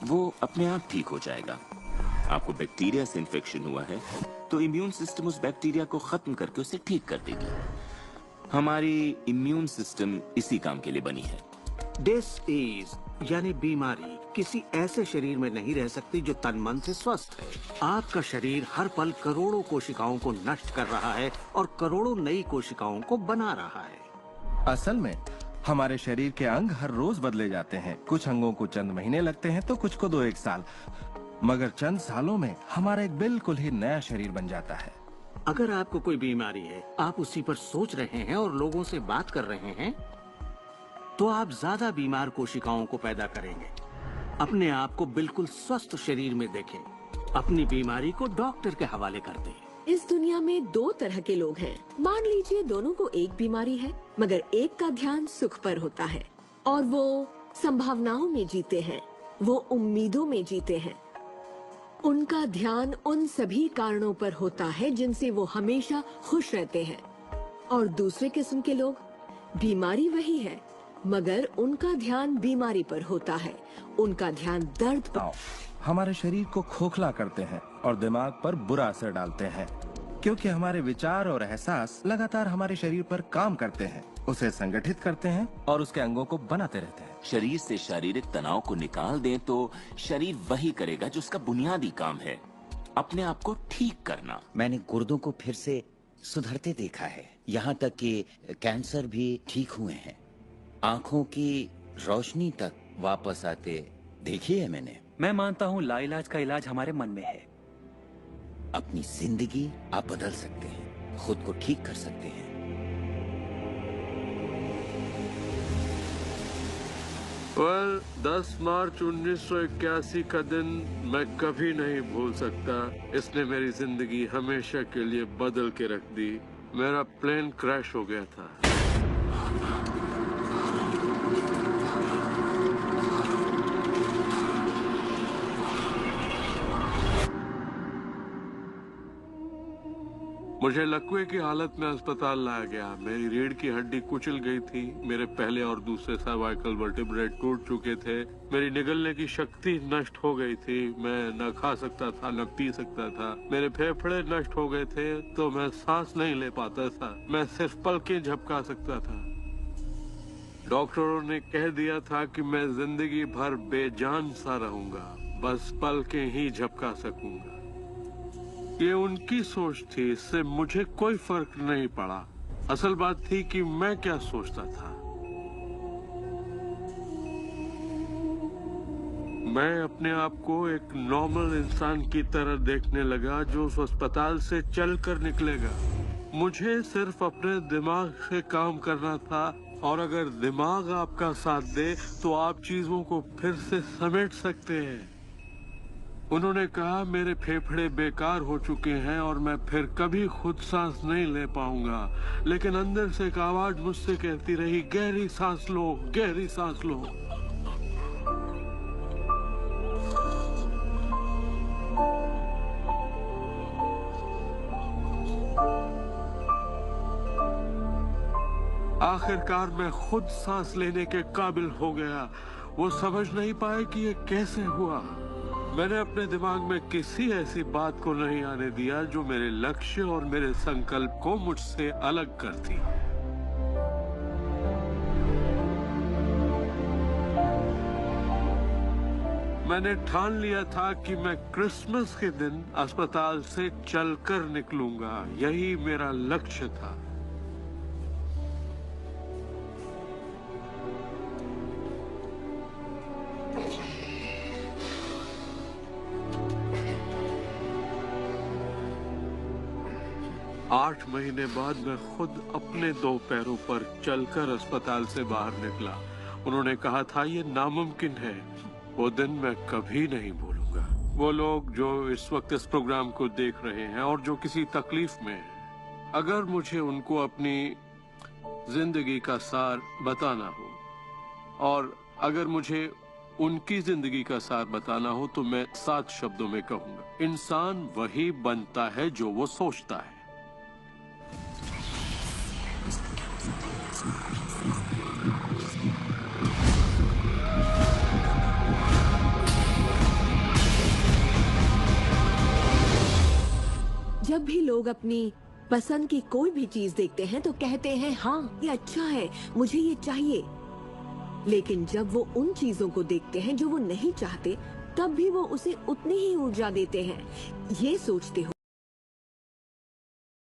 वो अपने आप ठीक हो जाएगा। आपको बैक्टीरिया से इन्फेक्शन हुआ है, तो इम्यून सिस्टम उस बैक्टीरिया को खत्म करके उसे ठीक कर देगी। हमारी इम्यून सिस्टम इसी काम के लिए बनी है। डिसीज यानी बीमारी किसी ऐसे शरीर में नहीं रह सकती जो तन मन से स्वस्थ है। आपका शरीर हर पल करोड़ों कोशिकाओं को नष्ट कर रहा है और करोड़ों नई कोशिकाओं को बना रहा है। असल में हमारे शरीर के अंग हर रोज बदले जाते हैं। कुछ अंगों को चंद महीने लगते हैं तो कुछ को 2-1 साल, मगर चंद सालों में हमारा एक बिल्कुल ही नया शरीर बन जाता है। अगर आपको कोई बीमारी है, आप उसी पर सोच रहे हैं और लोगों से बात कर रहे हैं, तो आप ज्यादा बीमार कोशिकाओं को पैदा करेंगे। अपने आप को बिल्कुल स्वस्थ शरीर में देखें। अपनी बीमारी को डॉक्टर के हवाले कर दें। इस दुनिया में 2 तरह के लोग हैं। मान लीजिए दोनों को एक बीमारी है, मगर एक का ध्यान सुख पर होता है और वो संभावनाओं में जीते हैं, वो उम्मीदों में जीते हैं। उनका ध्यान उन सभी कारणों पर होता है जिनसे वो हमेशा खुश रहते हैं। और दूसरे किस्म के लोग, बीमारी वही है मगर उनका ध्यान बीमारी पर होता है, उनका ध्यान दर्द पर। हमारे शरीर को खोखला करते हैं और दिमाग पर बुरा असर डालते हैं, क्योंकि हमारे विचार और एहसास लगातार हमारे शरीर पर काम करते हैं, उसे संगठित करते हैं और उसके अंगों को बनाते रहते हैं। शरीर से शारीरिक तनाव को निकाल दें तो शरीर वही करेगा जो उसका बुनियादी काम है, अपने आप को ठीक करना। मैंने गुर्दों को फिर से सुधरते देखा है, यहाँ तक कि कैंसर भी ठीक हुए हैं। आंखों की रोशनी तक वापस आते देखी है मैंने। मैं मानता हूँ लाइलाज का इलाज हमारे मन में है। अपनी जिंदगी आप बदल सकते हैं, खुद को ठीक कर सकते हैं। well, 10 मार्च 1981 का दिन मैं कभी नहीं भूल सकता। इसने मेरी जिंदगी हमेशा के लिए बदल के रख दी। मेरा प्लेन क्रैश हो गया था। मुझे लकवे की हालत में अस्पताल लाया गया। मेरी रीढ़ की हड्डी कुचल गई थी। मेरे पहले और दूसरे सर्वाइकल वर्टिब्रे टूट चुके थे। मेरी निगलने की शक्ति नष्ट हो गई थी। मैं न खा सकता था, न पी सकता था। मेरे फेफड़े नष्ट हो गए थे, तो मैं सांस नहीं ले पाता था। मैं सिर्फ पलकें झपका सकता था। डॉक्टरों ने कह दिया था कि मैं जिंदगी भर बेजान सा रहूंगा, बस पलकें ही झपका सकूंगा। ये उनकी सोच थी, इससे मुझे कोई फर्क नहीं पड़ा। असल बात थी कि मैं क्या सोचता था। मैं अपने आप को एक नॉर्मल इंसान की तरह देखने लगा जो उस अस्पताल से चलकर निकलेगा। मुझे सिर्फ अपने दिमाग से काम करना था, और अगर दिमाग आपका साथ दे तो आप चीजों को फिर से समेट सकते हैं। उन्होंने कहा मेरे फेफड़े बेकार हो चुके हैं और मैं फिर कभी खुद सांस नहीं ले पाऊंगा, लेकिन अंदर से एक आवाज मुझसे कहती रही, गहरी सांस लो, गहरी सांस लो। आखिरकार मैं खुद सांस लेने के काबिल हो गया। वो समझ नहीं पाए कि ये कैसे हुआ। मैंने अपने दिमाग में किसी ऐसी बात को नहीं आने दिया जो मेरे लक्ष्य और मेरे संकल्प को मुझसे अलग करती। मैंने ठान लिया था कि मैं क्रिसमस के दिन अस्पताल से चलकर निकलूंगा। यही मेरा लक्ष्य था। 8 महीने बाद मैं खुद अपने 2 पैरों पर चलकर अस्पताल से बाहर निकला। उन्होंने कहा था ये नामुमकिन है। वो दिन मैं कभी नहीं भूलूंगा। वो लोग जो इस वक्त इस प्रोग्राम को देख रहे हैं और जो किसी तकलीफ में हैं, अगर मुझे उनको अपनी जिंदगी का सार बताना हो और अगर मुझे उनकी जिंदगी का सार बताना हो तो मैं 7 शब्दों में कहूंगा, इंसान वही बनता है जो वो सोचता है। जब भी लोग अपनी पसंद की कोई भी चीज देखते हैं तो कहते हैं हाँ ये अच्छा है, मुझे ये चाहिए। लेकिन जब वो उन चीजों को देखते हैं जो वो नहीं चाहते, तब भी वो उसे उतनी ही ऊर्जा देते हैं, ये सोचते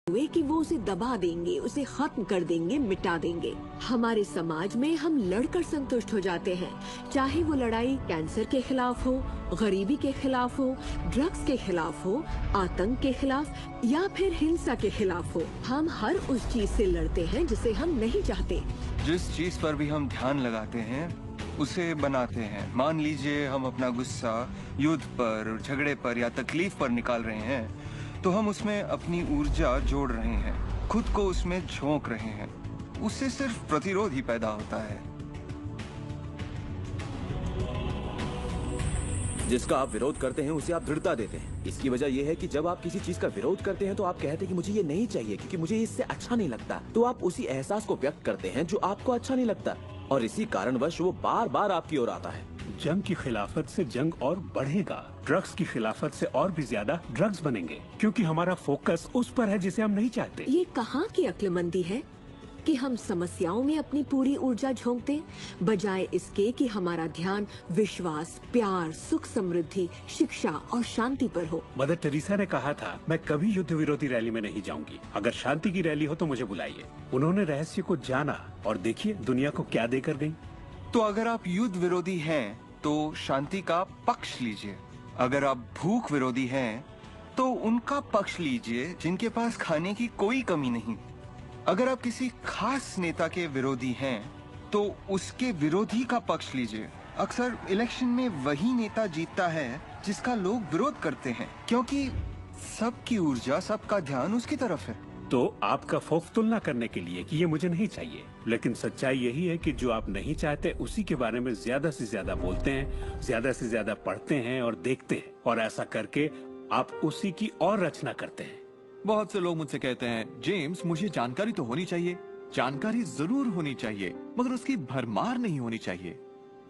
हुए कि वो उसे दबा देंगे, उसे खत्म कर देंगे, मिटा देंगे। हमारे समाज में हम लड़कर संतुष्ट हो जाते हैं, चाहे वो लड़ाई कैंसर के खिलाफ हो, गरीबी के खिलाफ हो, ड्रग्स के खिलाफ हो, आतंक के खिलाफ या फिर हिंसा के खिलाफ हो। हम हर उस चीज से लड़ते हैं जिसे हम नहीं चाहते। जिस चीज पर भी हम ध्यान लगाते हैं उसे बनाते हैं। मान लीजिए हम अपना गुस्सा युद्ध पर, झगड़े पर या तकलीफ पर निकाल रहे हैं, तो हम उसमें अपनी ऊर्जा जोड़ रहे हैं, खुद को उसमें झोंक रहे हैं। उससे सिर्फ प्रतिरोध ही पैदा होता है। जिसका आप विरोध करते हैं उसे आप दृढ़ता देते हैं। इसकी वजह यह है कि जब आप किसी चीज का विरोध करते हैं तो आप कहते हैं कि मुझे ये नहीं चाहिए क्योंकि मुझे इससे अच्छा नहीं लगता। तो आप उसी एहसास को व्यक्त करते हैं जो आपको अच्छा नहीं लगता, और इसी कारणवश वो बार बार आपकी ओर आता है। जंग की खिलाफत से जंग और बढ़ेगा, ड्रग्स की खिलाफत से और भी ज्यादा ड्रग्स बनेंगे, क्योंकि हमारा फोकस उस पर है जिसे हम नहीं चाहते। ये कहाँ की अक्लमंदी है कि हम समस्याओं में अपनी पूरी ऊर्जा झोंकते, बजाय इसके कि हमारा ध्यान विश्वास, प्यार, सुख, समृद्धि, शिक्षा और शांति पर हो। मदर टेरेसा ने कहा था, मैं कभी युद्ध विरोधी रैली में नहीं जाऊंगी। अगर शांति की रैली हो तो मुझे बुलाइए। उन्होंने रहस्य को जाना और देखिए दुनिया को क्या देकर गई। तो अगर आप युद्ध विरोधी हैं तो शांति का पक्ष लीजिए। अगर आप भूख विरोधी हैं तो उनका पक्ष लीजिए जिनके पास खाने की कोई कमी नहीं। अगर आप किसी खास नेता के विरोधी हैं तो उसके विरोधी का पक्ष लीजिए। अक्सर इलेक्शन में वही नेता जीतता है जिसका लोग विरोध करते हैं, क्योंकि सबकी ऊर्जा, सबका ध्यान उसकी तरफ है। तो आपका खौफ तुलना करने के लिए कि ये मुझे नहीं चाहिए, लेकिन सच्चाई यही है कि जो आप नहीं चाहते उसी के बारे में ज्यादा से ज्यादा बोलते हैं, ज्यादा से ज्यादा पढ़ते हैं और देखते हैं, और ऐसा करके आप उसी की और रचना करते हैं। बहुत से लोग मुझसे कहते हैं, जेम्स मुझे जानकारी तो होनी चाहिए, जानकारी जरूर होनी चाहिए, मगर उसकी भरमार नहीं होनी चाहिए।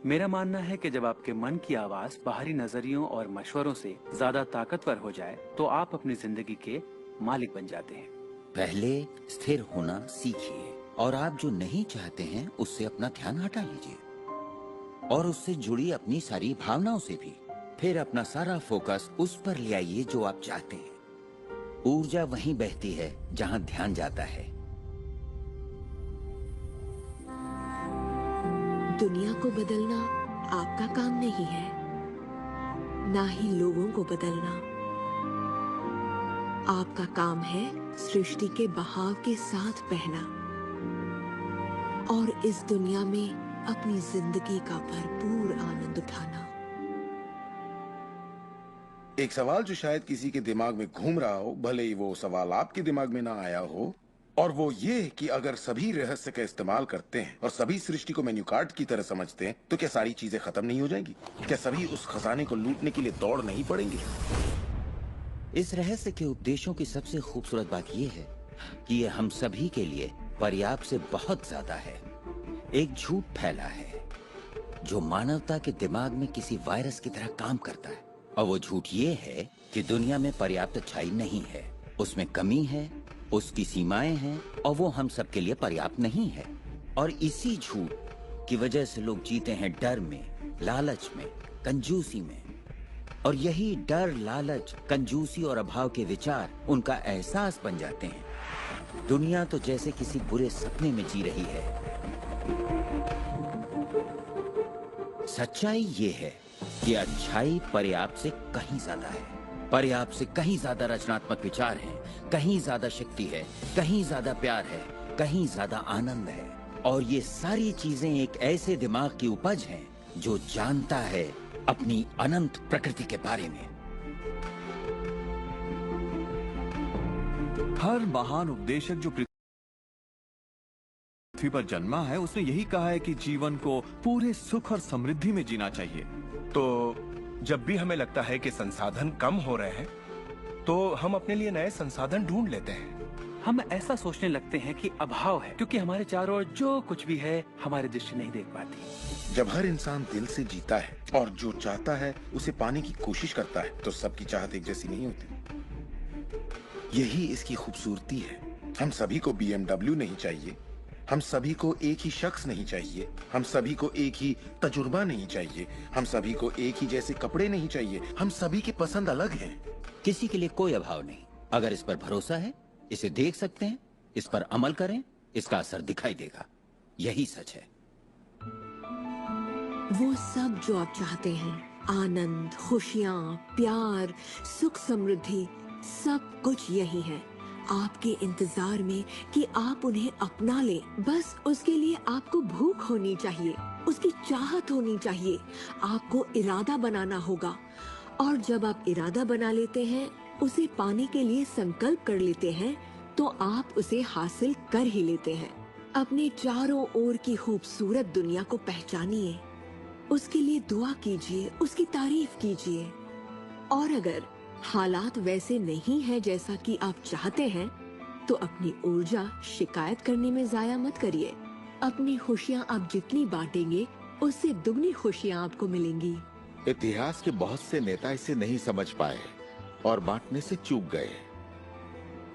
मेरा मानना है कि जब आपके मन की आवाज बाहरी नजरियों और मशवरों से ज्यादा ताकतवर हो जाए तो आप अपनी जिंदगी के मालिक बन जाते हैं। पहले स्थिर होना सीखिए और आप जो नहीं चाहते हैं उससे अपना ध्यान हटा लीजिए और उससे जुड़ी अपनी सारी भावनाओं से भी। फिर अपना सारा फोकस उस पर ले आइए जो आप चाहते हैं। ऊर्जा वहीं बहती है जहां ध्यान जाता है। दुनिया को बदलना आपका काम नहीं है, ना ही लोगों को बदलना। आपका काम है सृष्टि के बहाव के साथ बहना और इस दुनिया में अपनी जिंदगी का भरपूर आनंद उठाना। एक सवाल जो शायद किसी के दिमाग में घूम रहा हो, भले ही वो सवाल आपके दिमाग में ना आया हो, और वो ये कि अगर सभी रहस्य का इस्तेमाल करते हैं और सभी सृष्टि को मेन्यू कार्ड की तरह समझते हैं तो क्या सारी चीजें खत्म नहीं हो जाएंगी? क्या सभी उस खजाने को लूटने के लिए दौड़ नहीं पड़ेंगे? इस रहस्य के उपदेशों की सबसे खूबसूरत बात यह है कि ये हम सभी के लिए पर्याप्त से बहुत ज्यादा है। एक झूठ फैला है जो मानवता के दिमाग में किसी वायरस की तरह काम करता है, और वो झूठ ये है कि दुनिया में पर्याप्त अच्छाई नहीं है, उसमें कमी है, उसकी सीमाएं हैं और वो हम सबके लिए पर्याप्त नहीं है। और इसी झूठ की वजह से लोग जीते हैं डर में, लालच में, कंजूसी में। और यही डर, लालच, कंजूसी और अभाव के विचार उनका एहसास बन जाते हैं। दुनिया तो जैसे किसी बुरे सपने में जी रही है। सच्चाई ये है कि अच्छाई पर्याप्त से कहीं ज्यादा है। पर्याप्त से कहीं ज्यादा रचनात्मक विचार हैं, कहीं ज्यादा शक्ति है, कहीं ज्यादा प्यार है, कहीं ज्यादा आनंद है। और ये सारी चीजें एक ऐसे दिमाग की उपज हैं जो जानता है अपनी अनंत प्रकृति के बारे में। हर महान उपदेशक जो पृथ्वी पर जन्मा है उसने यही कहा है कि जीवन को पूरे सुख और समृद्धि में जीना चाहिए। तो जब भी हमें लगता है कि संसाधन कम हो रहे हैं तो हम अपने लिए नए संसाधन ढूंढ लेते हैं। हम ऐसा सोचने लगते हैं कि अभाव है क्योंकि हमारे चारों ओर जो कुछ भी है हमारी दृष्टि नहीं देख पाती। जब हर इंसान दिल से जीता है और जो चाहता है उसे पाने की कोशिश करता है तो सबकी चाहत एक जैसी नहीं होती। यही इसकी खूबसूरती है। हम सभी को BMW नहीं चाहिए, हम सभी को एक ही शख्स नहीं चाहिए, हम सभी को एक ही तजुर्बा नहीं चाहिए, हम सभी को एक ही जैसे कपड़े नहीं चाहिए। हम सभी की पसंद अलग है। किसी के लिए कोई अभाव नहीं। अगर इस पर भरोसा है, इसे देख सकते हैं, इस पर अमल करें, इसका असर दिखाई देगा। यही सच है। वो सब जो आप चाहते हैं, आनंद, खुशियाँ, प्यार, सुख, समृद्धि, सब कुछ यही है आपके इंतजार में कि आप उन्हें अपना लें। बस उसके लिए आपको भूख होनी चाहिए, उसकी चाहत होनी चाहिए। आपको इरादा बनाना होगा और जब आप इरादा बना लेते हैं, उसे पाने के लिए संकल्प कर लेते हैं, तो आप उसे हासिल कर ही लेते हैं। अपने चारों ओर की खूबसूरत दुनिया को पहचानिए, उसके लिए दुआ कीजिए, उसकी तारीफ कीजिए। और अगर हालात वैसे नहीं है जैसा कि आप चाहते हैं, तो अपनी ऊर्जा शिकायत करने में जाया मत करिए। अपनी खुशियाँ आप जितनी बांटेंगे, उससे दुगनी खुशियाँ आपको मिलेंगी। इतिहास के बहुत से नेता इसे नहीं समझ पाए और बांटने से चूक गए।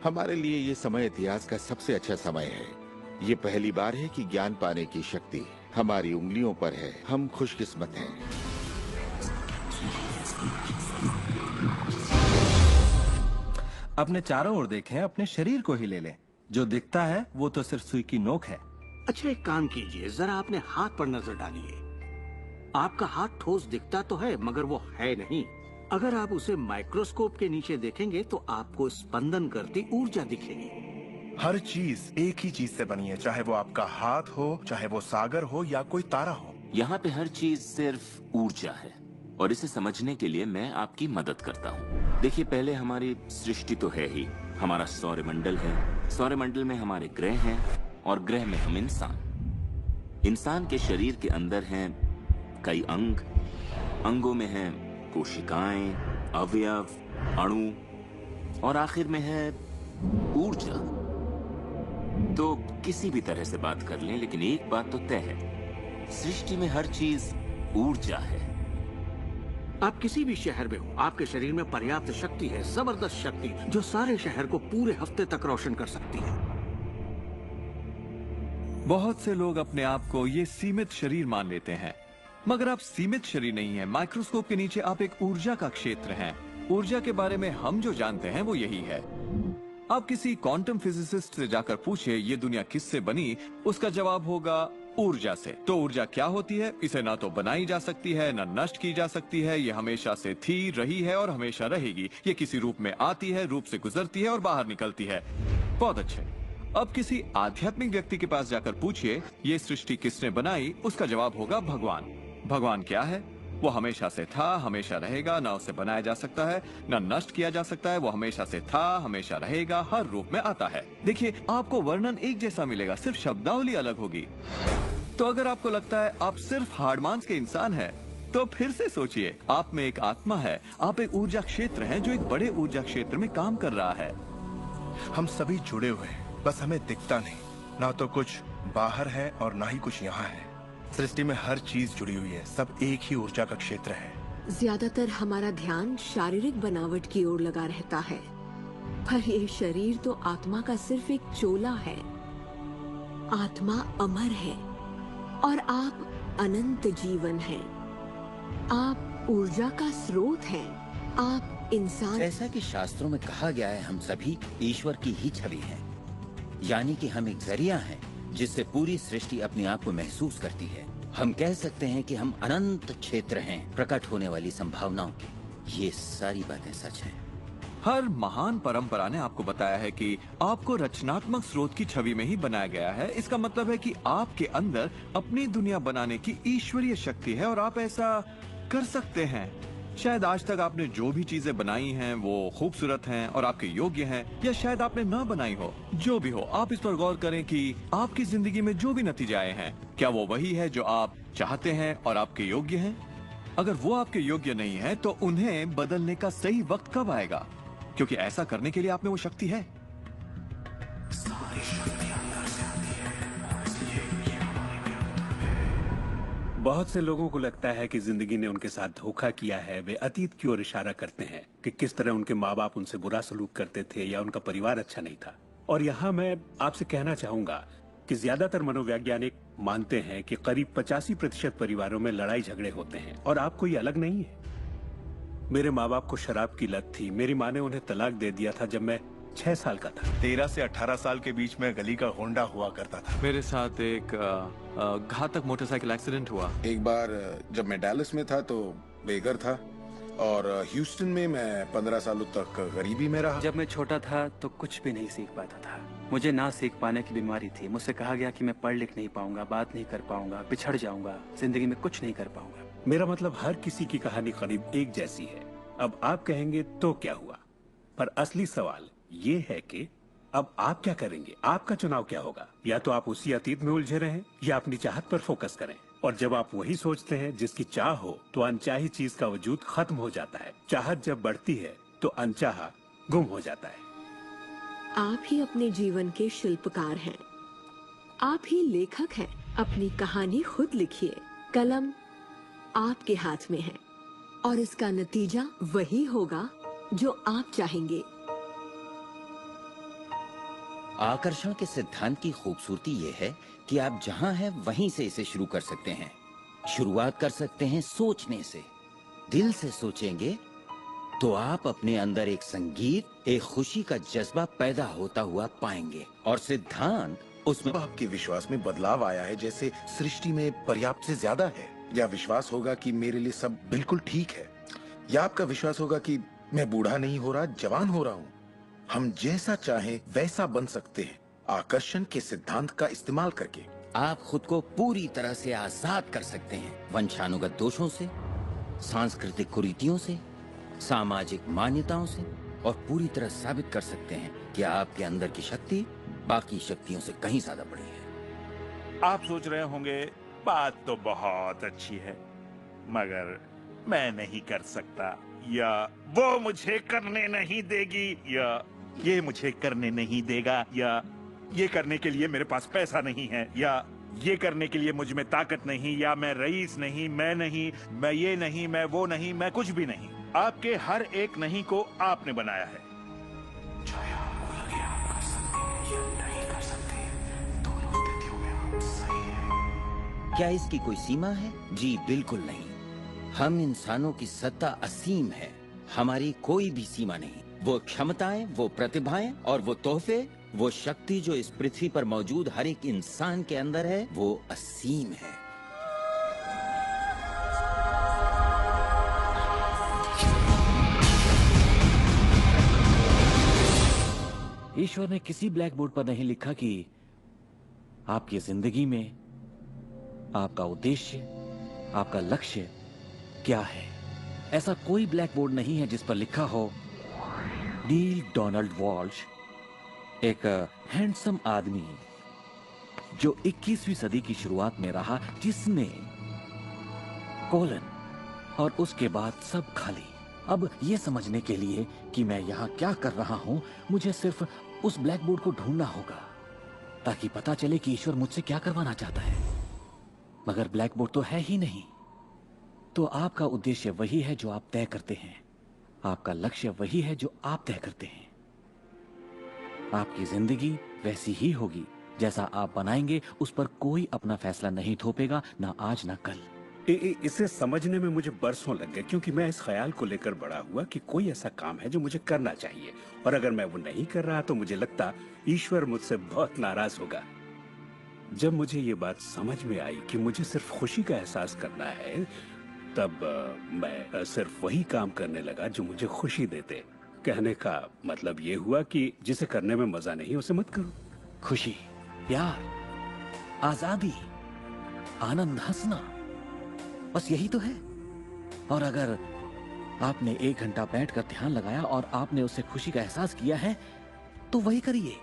हमारे लिए ये समय इतिहास का सबसे अच्छा समय है। ये पहली बार है कि ज्ञान पाने की शक्ति हमारी उंगलियों पर है। हम खुशकिस्मत हैं। अपने चारों ओर देखें, अपने शरीर को ही ले लें। जो दिखता है वो तो सिर्फ सुई की नोक है। अच्छा, एक काम कीजिए, जरा अपने हाथ पर नजर डालिए। आपका हाथ ठोस दिखता तो है मगर वो है नहीं। अगर आप उसे माइक्रोस्कोप के नीचे देखेंगे तो आपको स्पंदन करती ऊर्जा दिखेगी। हर चीज एक ही चीज से बनी है, चाहे वो आपका हाथ हो, चाहे वो सागर हो या कोई तारा हो। यहाँ पे हर चीज सिर्फ ऊर्जा है और इसे समझने के लिए मैं आपकी मदद करता हूँ। देखिए, पहले हमारी सृष्टि तो है ही, हमारा सौरमंडल है, सौरमंडल में हमारे ग्रह हैं और ग्रह में हम इंसान के शरीर के अंदर हैं कई अंग, अंगों में हैं कोशिकाएं, अवयव, अणु और आखिर में है ऊर्जा। तो किसी भी तरह से बात कर लें, लेकिन एक बात तो तय है, सृष्टि में हर चीज ऊर्जा है। आप किसी भी शहर में हो, आपके शरीर में पर्याप्त शक्ति है, जबरदस्त शक्ति जो सारे शहर को पूरे हफ्ते तक रोशन कर सकती है। बहुत से लोग अपने आप को ये सीमित शरीर मान लेते हैं, मगर आप सीमित शरीर नहीं हैं। माइक्रोस्कोप के नीचे आप एक ऊर्जा का क्षेत्र हैं। ऊर्जा के बारे में हम जो जानते हैं वो यही है। आप किसी क्वांटम फिजिसिस्ट से जाकर पूछे ये दुनिया किससे बनी, उसका जवाब होगा ऊर्जा से। तो ऊर्जा क्या होती है? इसे ना तो बनाई जा सकती है, ना नष्ट की जा सकती है। ये हमेशा से थी, रही है और हमेशा रहेगी। ये किसी रूप में आती है, रूप से गुजरती है और बाहर निकलती है। बहुत अच्छे। अब किसी आध्यात्मिक व्यक्ति के पास जाकर पूछिए ये सृष्टि किसने बनाई, उसका जवाब होगा भगवान। भगवान क्या है? वो हमेशा से था, हमेशा रहेगा, ना उसे बनाया जा सकता है, ना नष्ट किया जा सकता है। वो हमेशा से था, हमेशा रहेगा, हर रूप में आता है। देखिए, आपको वर्णन एक जैसा मिलेगा, सिर्फ शब्दावली अलग होगी। तो अगर आपको लगता है आप सिर्फ हाड़ मांस के इंसान हैं, तो फिर से सोचिए, आप में एक आत्मा है, आप एक ऊर्जा क्षेत्र हैं जो एक बड़े ऊर्जा क्षेत्र में काम कर रहा है। हम सभी जुड़े हुए हैं, बस हमें दिखता नहीं। ना तो कुछ बाहर है और ना ही कुछ यहाँ है। सृष्टि में हर चीज जुड़ी हुई है, सब एक ही ऊर्जा का क्षेत्र है। ज्यादातर हमारा ध्यान शारीरिक बनावट की ओर लगा रहता है, पर ये शरीर तो आत्मा का सिर्फ एक चोला है। आत्मा अमर है और आप अनंत जीवन हैं। आप ऊर्जा का स्रोत हैं। आप इंसान। जैसा कि शास्त्रों में कहा गया है, हम सभी ईश्वर की ही छवि हैं, यानी कि हम एक जरिया हैं जिससे पूरी सृष्टि अपने आप को महसूस करती है। हम कह सकते हैं कि हम अनंत क्षेत्र हैं, प्रकट होने वाली संभावनाओं की। ये सारी बातें सच हैं। हर महान परंपरा ने आपको बताया है कि आपको रचनात्मक स्रोत की छवि में ही बनाया गया है। इसका मतलब है कि आपके अंदर अपनी दुनिया बनाने की ईश्वरीय शक्ति है और आप ऐसा कर सकते हैं। शायद आज तक आपने जो भी चीजें बनाई हैं वो खूबसूरत हैं और आपके योग्य हैं, या शायद आपने न बनाई हो। जो भी हो, आप इस पर गौर करें कि आपकी जिंदगी में जो भी नतीजे आए हैं, क्या वो वही है जो आप चाहते हैं और आपके योग्य हैं? अगर वो आपके योग्य नहीं है तो उन्हें बदलने का सही वक्त कब आएगा? क्योंकि ऐसा करने के लिए आप में वो शक्ति है। बहुत से लोगों को लगता है कि जिंदगी ने उनके साथ धोखा किया है। वे अतीत की ओर इशारा करते हैं कि किस तरह उनके माँ बाप उनसे बुरा सलूक करते थे या उनका परिवार अच्छा नहीं था। और यहाँ मैं आपसे कहना चाहूंगा कि ज्यादातर मनोवैज्ञानिक मानते हैं कि करीब 85% परिवारों में लड़ाई झगड़े होते हैं और आप कोई अलग नहीं है। मेरे माँ बाप को शराब की लत थी। मेरी माँ ने उन्हें तलाक दे दिया था जब मैं 6 साल का था। 13 से 18 साल के बीच में गली का होंडा हुआ करता था। मेरे साथ एक घातक मोटरसाइकिल एक्सीडेंट हुआ। एक बार जब मैं डैलस में था तो बेघर था और ह्यूस्टन में मैं 15 सालों तक गरीबी में रहा। जब मैं छोटा था तो कुछ भी नहीं सीख पाता था। मुझे ना सीख पाने की बीमारी थी। मुझसे कहा गया कि मैं पढ़ लिख नहीं पाऊंगा, बात नहीं कर पाऊंगा, पिछड़ जाऊंगा, जिंदगी में कुछ नहीं कर पाऊंगा। मेरा मतलब हर किसी की कहानी करीब एक जैसी है। अब आप कहेंगे तो क्या हुआ, पर असली सवाल ये है कि अब आप क्या करेंगे? आपका चुनाव क्या होगा? या तो आप उसी अतीत में उलझे रहें या अपनी चाहत पर फोकस करें। और जब आप वही सोचते हैं जिसकी चाह हो, तो अनचाही चीज का वजूद खत्म हो जाता है। चाहत जब बढ़ती है तो अनचाहा गुम हो जाता है। आप ही अपने जीवन के शिल्पकार हैं। आप ही लेखक हैं। अपनी कहानी खुद लिखिए। कलम आपके हाथ में है और इसका नतीजा वही होगा जो आप चाहेंगे। आकर्षण के सिद्धांत की खूबसूरती ये है कि आप जहां हैं वहीं से इसे शुरू कर सकते हैं। शुरुआत कर सकते हैं सोचने से। दिल से सोचेंगे तो आप अपने अंदर एक संगीत, एक खुशी का जज्बा पैदा होता हुआ पाएंगे। और सिद्धांत उसमें आपके विश्वास में बदलाव आया है, जैसे सृष्टि में पर्याप्त से ज्यादा है, या विश्वास होगा कि मेरे लिए सब बिल्कुल ठीक है, या आपका विश्वास होगा कि मैं बूढ़ा नहीं हो रहा, जवान हो रहा हूँ। हम जैसा चाहे वैसा बन सकते हैं आकर्षण के सिद्धांत का इस्तेमाल करके। आप खुद को पूरी तरह से आजाद कर सकते हैं वंशानुगत दोषों से, सांस्कृतिक कुरीतियों से, सामाजिक मान्यताओं से, और पूरी तरह साबित कर सकते हैं कि आपके अंदर की शक्ति बाकी शक्तियों से कहीं ज्यादा बड़ी है। आप सोच रहे होंगे बात तो बहुत अच्छी है, मगर मैं नहीं कर सकता, या वो मुझे करने नहीं देगी, या ये मुझे करने नहीं देगा, या ये करने के लिए मेरे पास पैसा नहीं है, या ये करने के लिए मुझ में ताकत नहीं, या मैं रईस नहीं, मैं नहीं, मैं ये नहीं, मैं वो नहीं, मैं कुछ भी नहीं। आपके हर एक नहीं को आपने बनाया है। चाहे आपको लगे आप कर सकते हैं या नहीं कर सकते, दोनों स्थितियों में आप सही हैं। क्या इसकी कोई सीमा है? जी बिल्कुल नहीं। हम इंसानों की सत्ता असीम है, हमारी कोई भी सीमा नहीं। वो क्षमताएं, वो प्रतिभाएं और वो तोहफे, वो शक्ति जो इस पृथ्वी पर मौजूद हर एक इंसान के अंदर है, वो असीम है। ईश्वर ने किसी ब्लैक बोर्ड पर नहीं लिखा कि आपकी जिंदगी में आपका उद्देश्य, आपका लक्ष्य क्या है। ऐसा कोई ब्लैक बोर्ड नहीं है जिस पर लिखा हो नील डोनाल्ड वॉल्श, एक हैंडसम आदमी जो 21वीं सदी की शुरुआत में रहा, जिसने कोलन और उसके बाद सब खाली। अब ये समझने के लिए कि मैं यहाँ क्या कर रहा हूँ, मुझे सिर्फ उस ब्लैक बोर्ड को ढूंढना होगा ताकि पता चले कि ईश्वर मुझसे क्या करवाना चाहता है। मगर ब्लैक बोर्ड तो है ही नहीं। तो आपका उद्देश्य वही है जो आप तय करते हैं, आपका लक्ष्य वही है जो आप तय करते हैं। आपकी जिंदगी वैसी ही होगी जैसा आप बनाएंगे, उस पर कोई अपना फैसला नहीं थोपेगा, ना आज ना कल। इसे समझने में मुझे बरसों लग गए, क्योंकि मैं इस ख्याल को लेकर बड़ा हुआ कि कोई ऐसा काम है जो मुझे करना चाहिए, और अगर मैं वो नहीं कर रहा तो मुझे लगता ईश्वर मुझसे बहुत नाराज होगा। जब मुझे ये बात समझ में आई कि मुझे सिर्फ खुशी का एहसास करना है, तब मैं सिर्फ वही काम करने लगा जो मुझे खुशी देते। कहने का मतलब ये हुआ कि जिसे करने में मजा नहीं उसे मत करो। खुशी, प्यार, आजादी, आनंद, हंसना, बस यही तो है। और अगर आपने 1 घंटा बैठकर ध्यान लगाया और आपने उससे खुशी का एहसास किया है, तो वही करिए।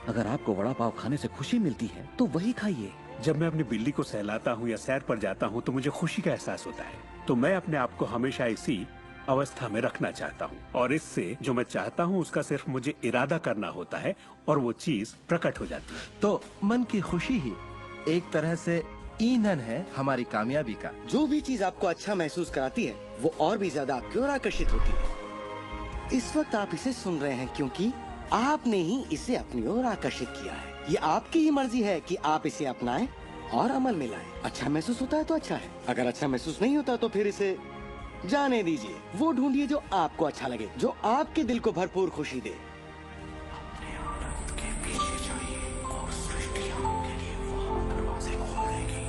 अगर आपको वड़ा पाव खाने से खुशी मिलती है तो वही खाइए। जब मैं अपनी बिल्ली को सहलाता हूँ या सैर पर जाता हूँ तो मुझे खुशी का एहसास होता है। तो मैं अपने आप को हमेशा इसी अवस्था में रखना चाहता हूँ, और इससे जो मैं चाहता हूँ उसका सिर्फ मुझे इरादा करना होता है और वो चीज प्रकट हो जाती है। तो मन की खुशी ही एक तरह से ईंधन है हमारी कामयाबी का। जो भी चीज आपको अच्छा महसूस कराती है वो और भी ज्यादा आपकी ओर आकर्षित होती है। इस वक्त आप इसे सुन रहे हैं क्योंकि आपने ही इसे अपनी ओर आकर्षित किया है। ये आपकी ही मर्जी है कि आप इसे अपनाएं और अमल में लाएं। अच्छा महसूस होता है तो अच्छा है, अगर अच्छा महसूस नहीं होता तो फिर इसे जाने दीजिए। वो ढूंढिए जो आपको अच्छा लगे, जो आपके दिल को भरपूर खुशी दे। अपने आनंद के पीछे जाइए और सृष्टि आपके लिए वहाँ दरवाजे खोल देगी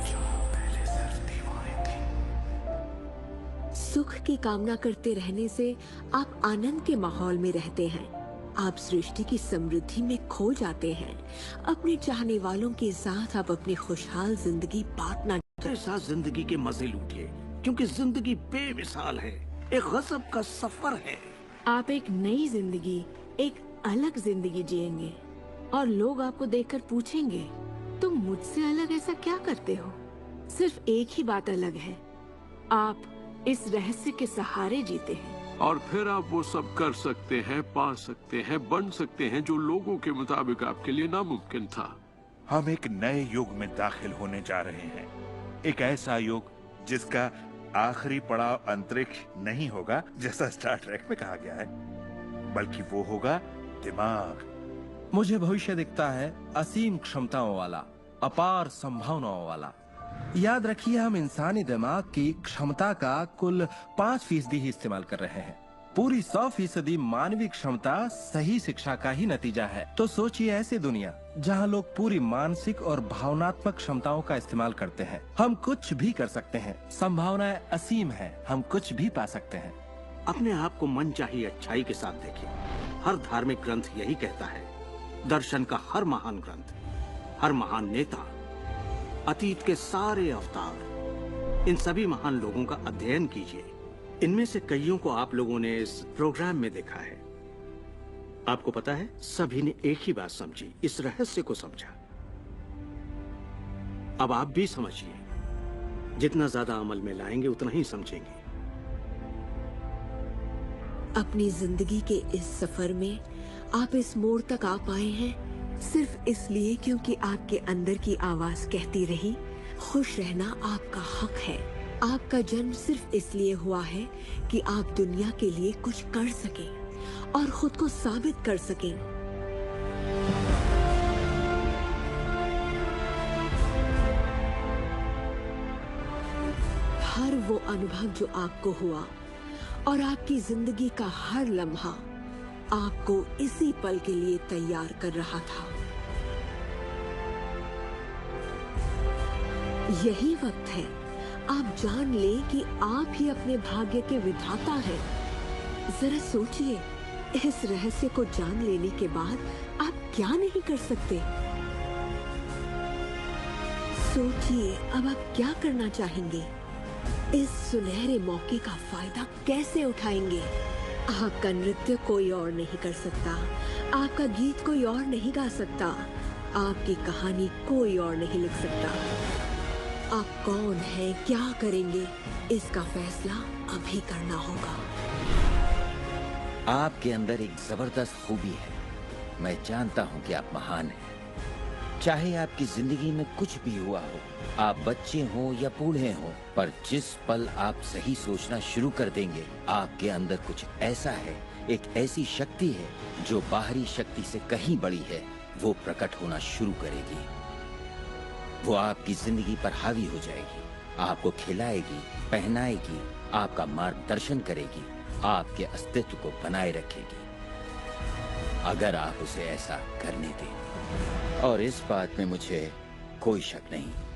जहाँ पहले सिर्फ दीवारें थीं। सुख की कामना करते रहने से आप आनंद के माहौल में रहते हैं। आप सृष्टि की समृद्धि में खो जाते हैं। अपने चाहने वालों के साथ आप अपनी खुशहाल जिंदगी बांटना। साथ जिंदगी के मजे लूटिए, क्योंकि जिंदगी बेमिसाल है, एक गजब का सफर है। आप एक नई जिंदगी, एक अलग जिंदगी जिएंगे और लोग आपको देखकर पूछेंगे, तुम मुझसे अलग ऐसा क्या करते हो? सिर्फ एक ही बात अलग है, आप इस रहस्य के सहारे जीते हैं। और फिर आप वो सब कर सकते हैं, पा सकते हैं, बन सकते हैं जो लोगों के मुताबिक आपके लिए नामुमकिन था। हम एक नए युग में दाखिल होने जा रहे हैं, एक ऐसा युग जिसका आखिरी पड़ाव अंतरिक्ष नहीं होगा जैसा स्टार ट्रेक में कहा गया है, बल्कि वो होगा दिमाग। मुझे भविष्य दिखता है असीम क्षमताओं वाला, अपार संभावनाओं वाला। याद रखिए हम इंसानी दिमाग की क्षमता का कुल 5% ही इस्तेमाल कर रहे हैं। पूरी 100% मानवीय क्षमता सही शिक्षा का ही नतीजा है। तो सोचिए ऐसी दुनिया जहां लोग पूरी मानसिक और भावनात्मक क्षमताओं का इस्तेमाल करते हैं। हम कुछ भी कर सकते हैं, संभावनाएं असीम है, हम कुछ भी पा सकते हैं। अपने आप को मनचाही अच्छाई के साथ देखिए। हर धार्मिक ग्रंथ यही कहता है। दर्शन का हर महान ग्रंथ, हर महान नेता, अतीत के सारे अवतार, इन सभी महान लोगों का अध्ययन कीजिए। इनमें से कईयों को आप लोगों ने इस प्रोग्राम में देखा है। आपको पता है, सभी ने एक ही बात समझी, इस रहस्य को समझा। अब आप भी समझिए। जितना ज्यादा अमल में लाएंगे उतना ही समझेंगे। अपनी जिंदगी के इस सफर में आप इस मोड़ तक आ पाए हैं सिर्फ इसलिए क्योंकि आपके अंदर की आवाज कहती रही, खुश रहना आपका हक है। आपका जन्म सिर्फ इसलिए हुआ है कि आप दुनिया के लिए कुछ कर सकें और खुद को साबित कर सकें। हर वो अनुभव जो आपको हुआ और आपकी जिंदगी का हर लम्हा आपको इसी पल के लिए तैयार कर रहा था। यही वक्त है आप जान लें कि आप ही अपने भाग्य के विधाता हैं। जरा सोचिए, इस रहस्य को जान लेने के बाद आप क्या नहीं कर सकते। सोचिए, अब आप क्या करना चाहेंगे? इस सुनहरे मौके का फायदा कैसे उठाएंगे? आपका नृत्य कोई और नहीं कर सकता, आपका गीत कोई और नहीं गा सकता, आपकी कहानी कोई और नहीं लिख सकता। आप कौन हैं, क्या करेंगे, इसका फैसला अभी करना होगा। आपके अंदर एक जबरदस्त खूबी है। मैं जानता हूं कि आप महान हैं। चाहे आपकी जिंदगी में कुछ भी हुआ हो, आप बच्चे हो या बूढ़े हो, पर जिस पल आप सही सोचना शुरू कर देंगे, आपके अंदर कुछ ऐसा है, एक ऐसी शक्ति है जो बाहरी शक्ति से कहीं बड़ी है, वो प्रकट होना शुरू करेगी। वो आपकी जिंदगी पर हावी हो जाएगी, आपको खिलाएगी, पहनाएगी, आपका मार्गदर्शन करेगी, आपके अस्तित्व को बनाए रखेगी, अगर आप उसे ऐसा करने दें। और इस बात में मुझे कोई शक नहीं।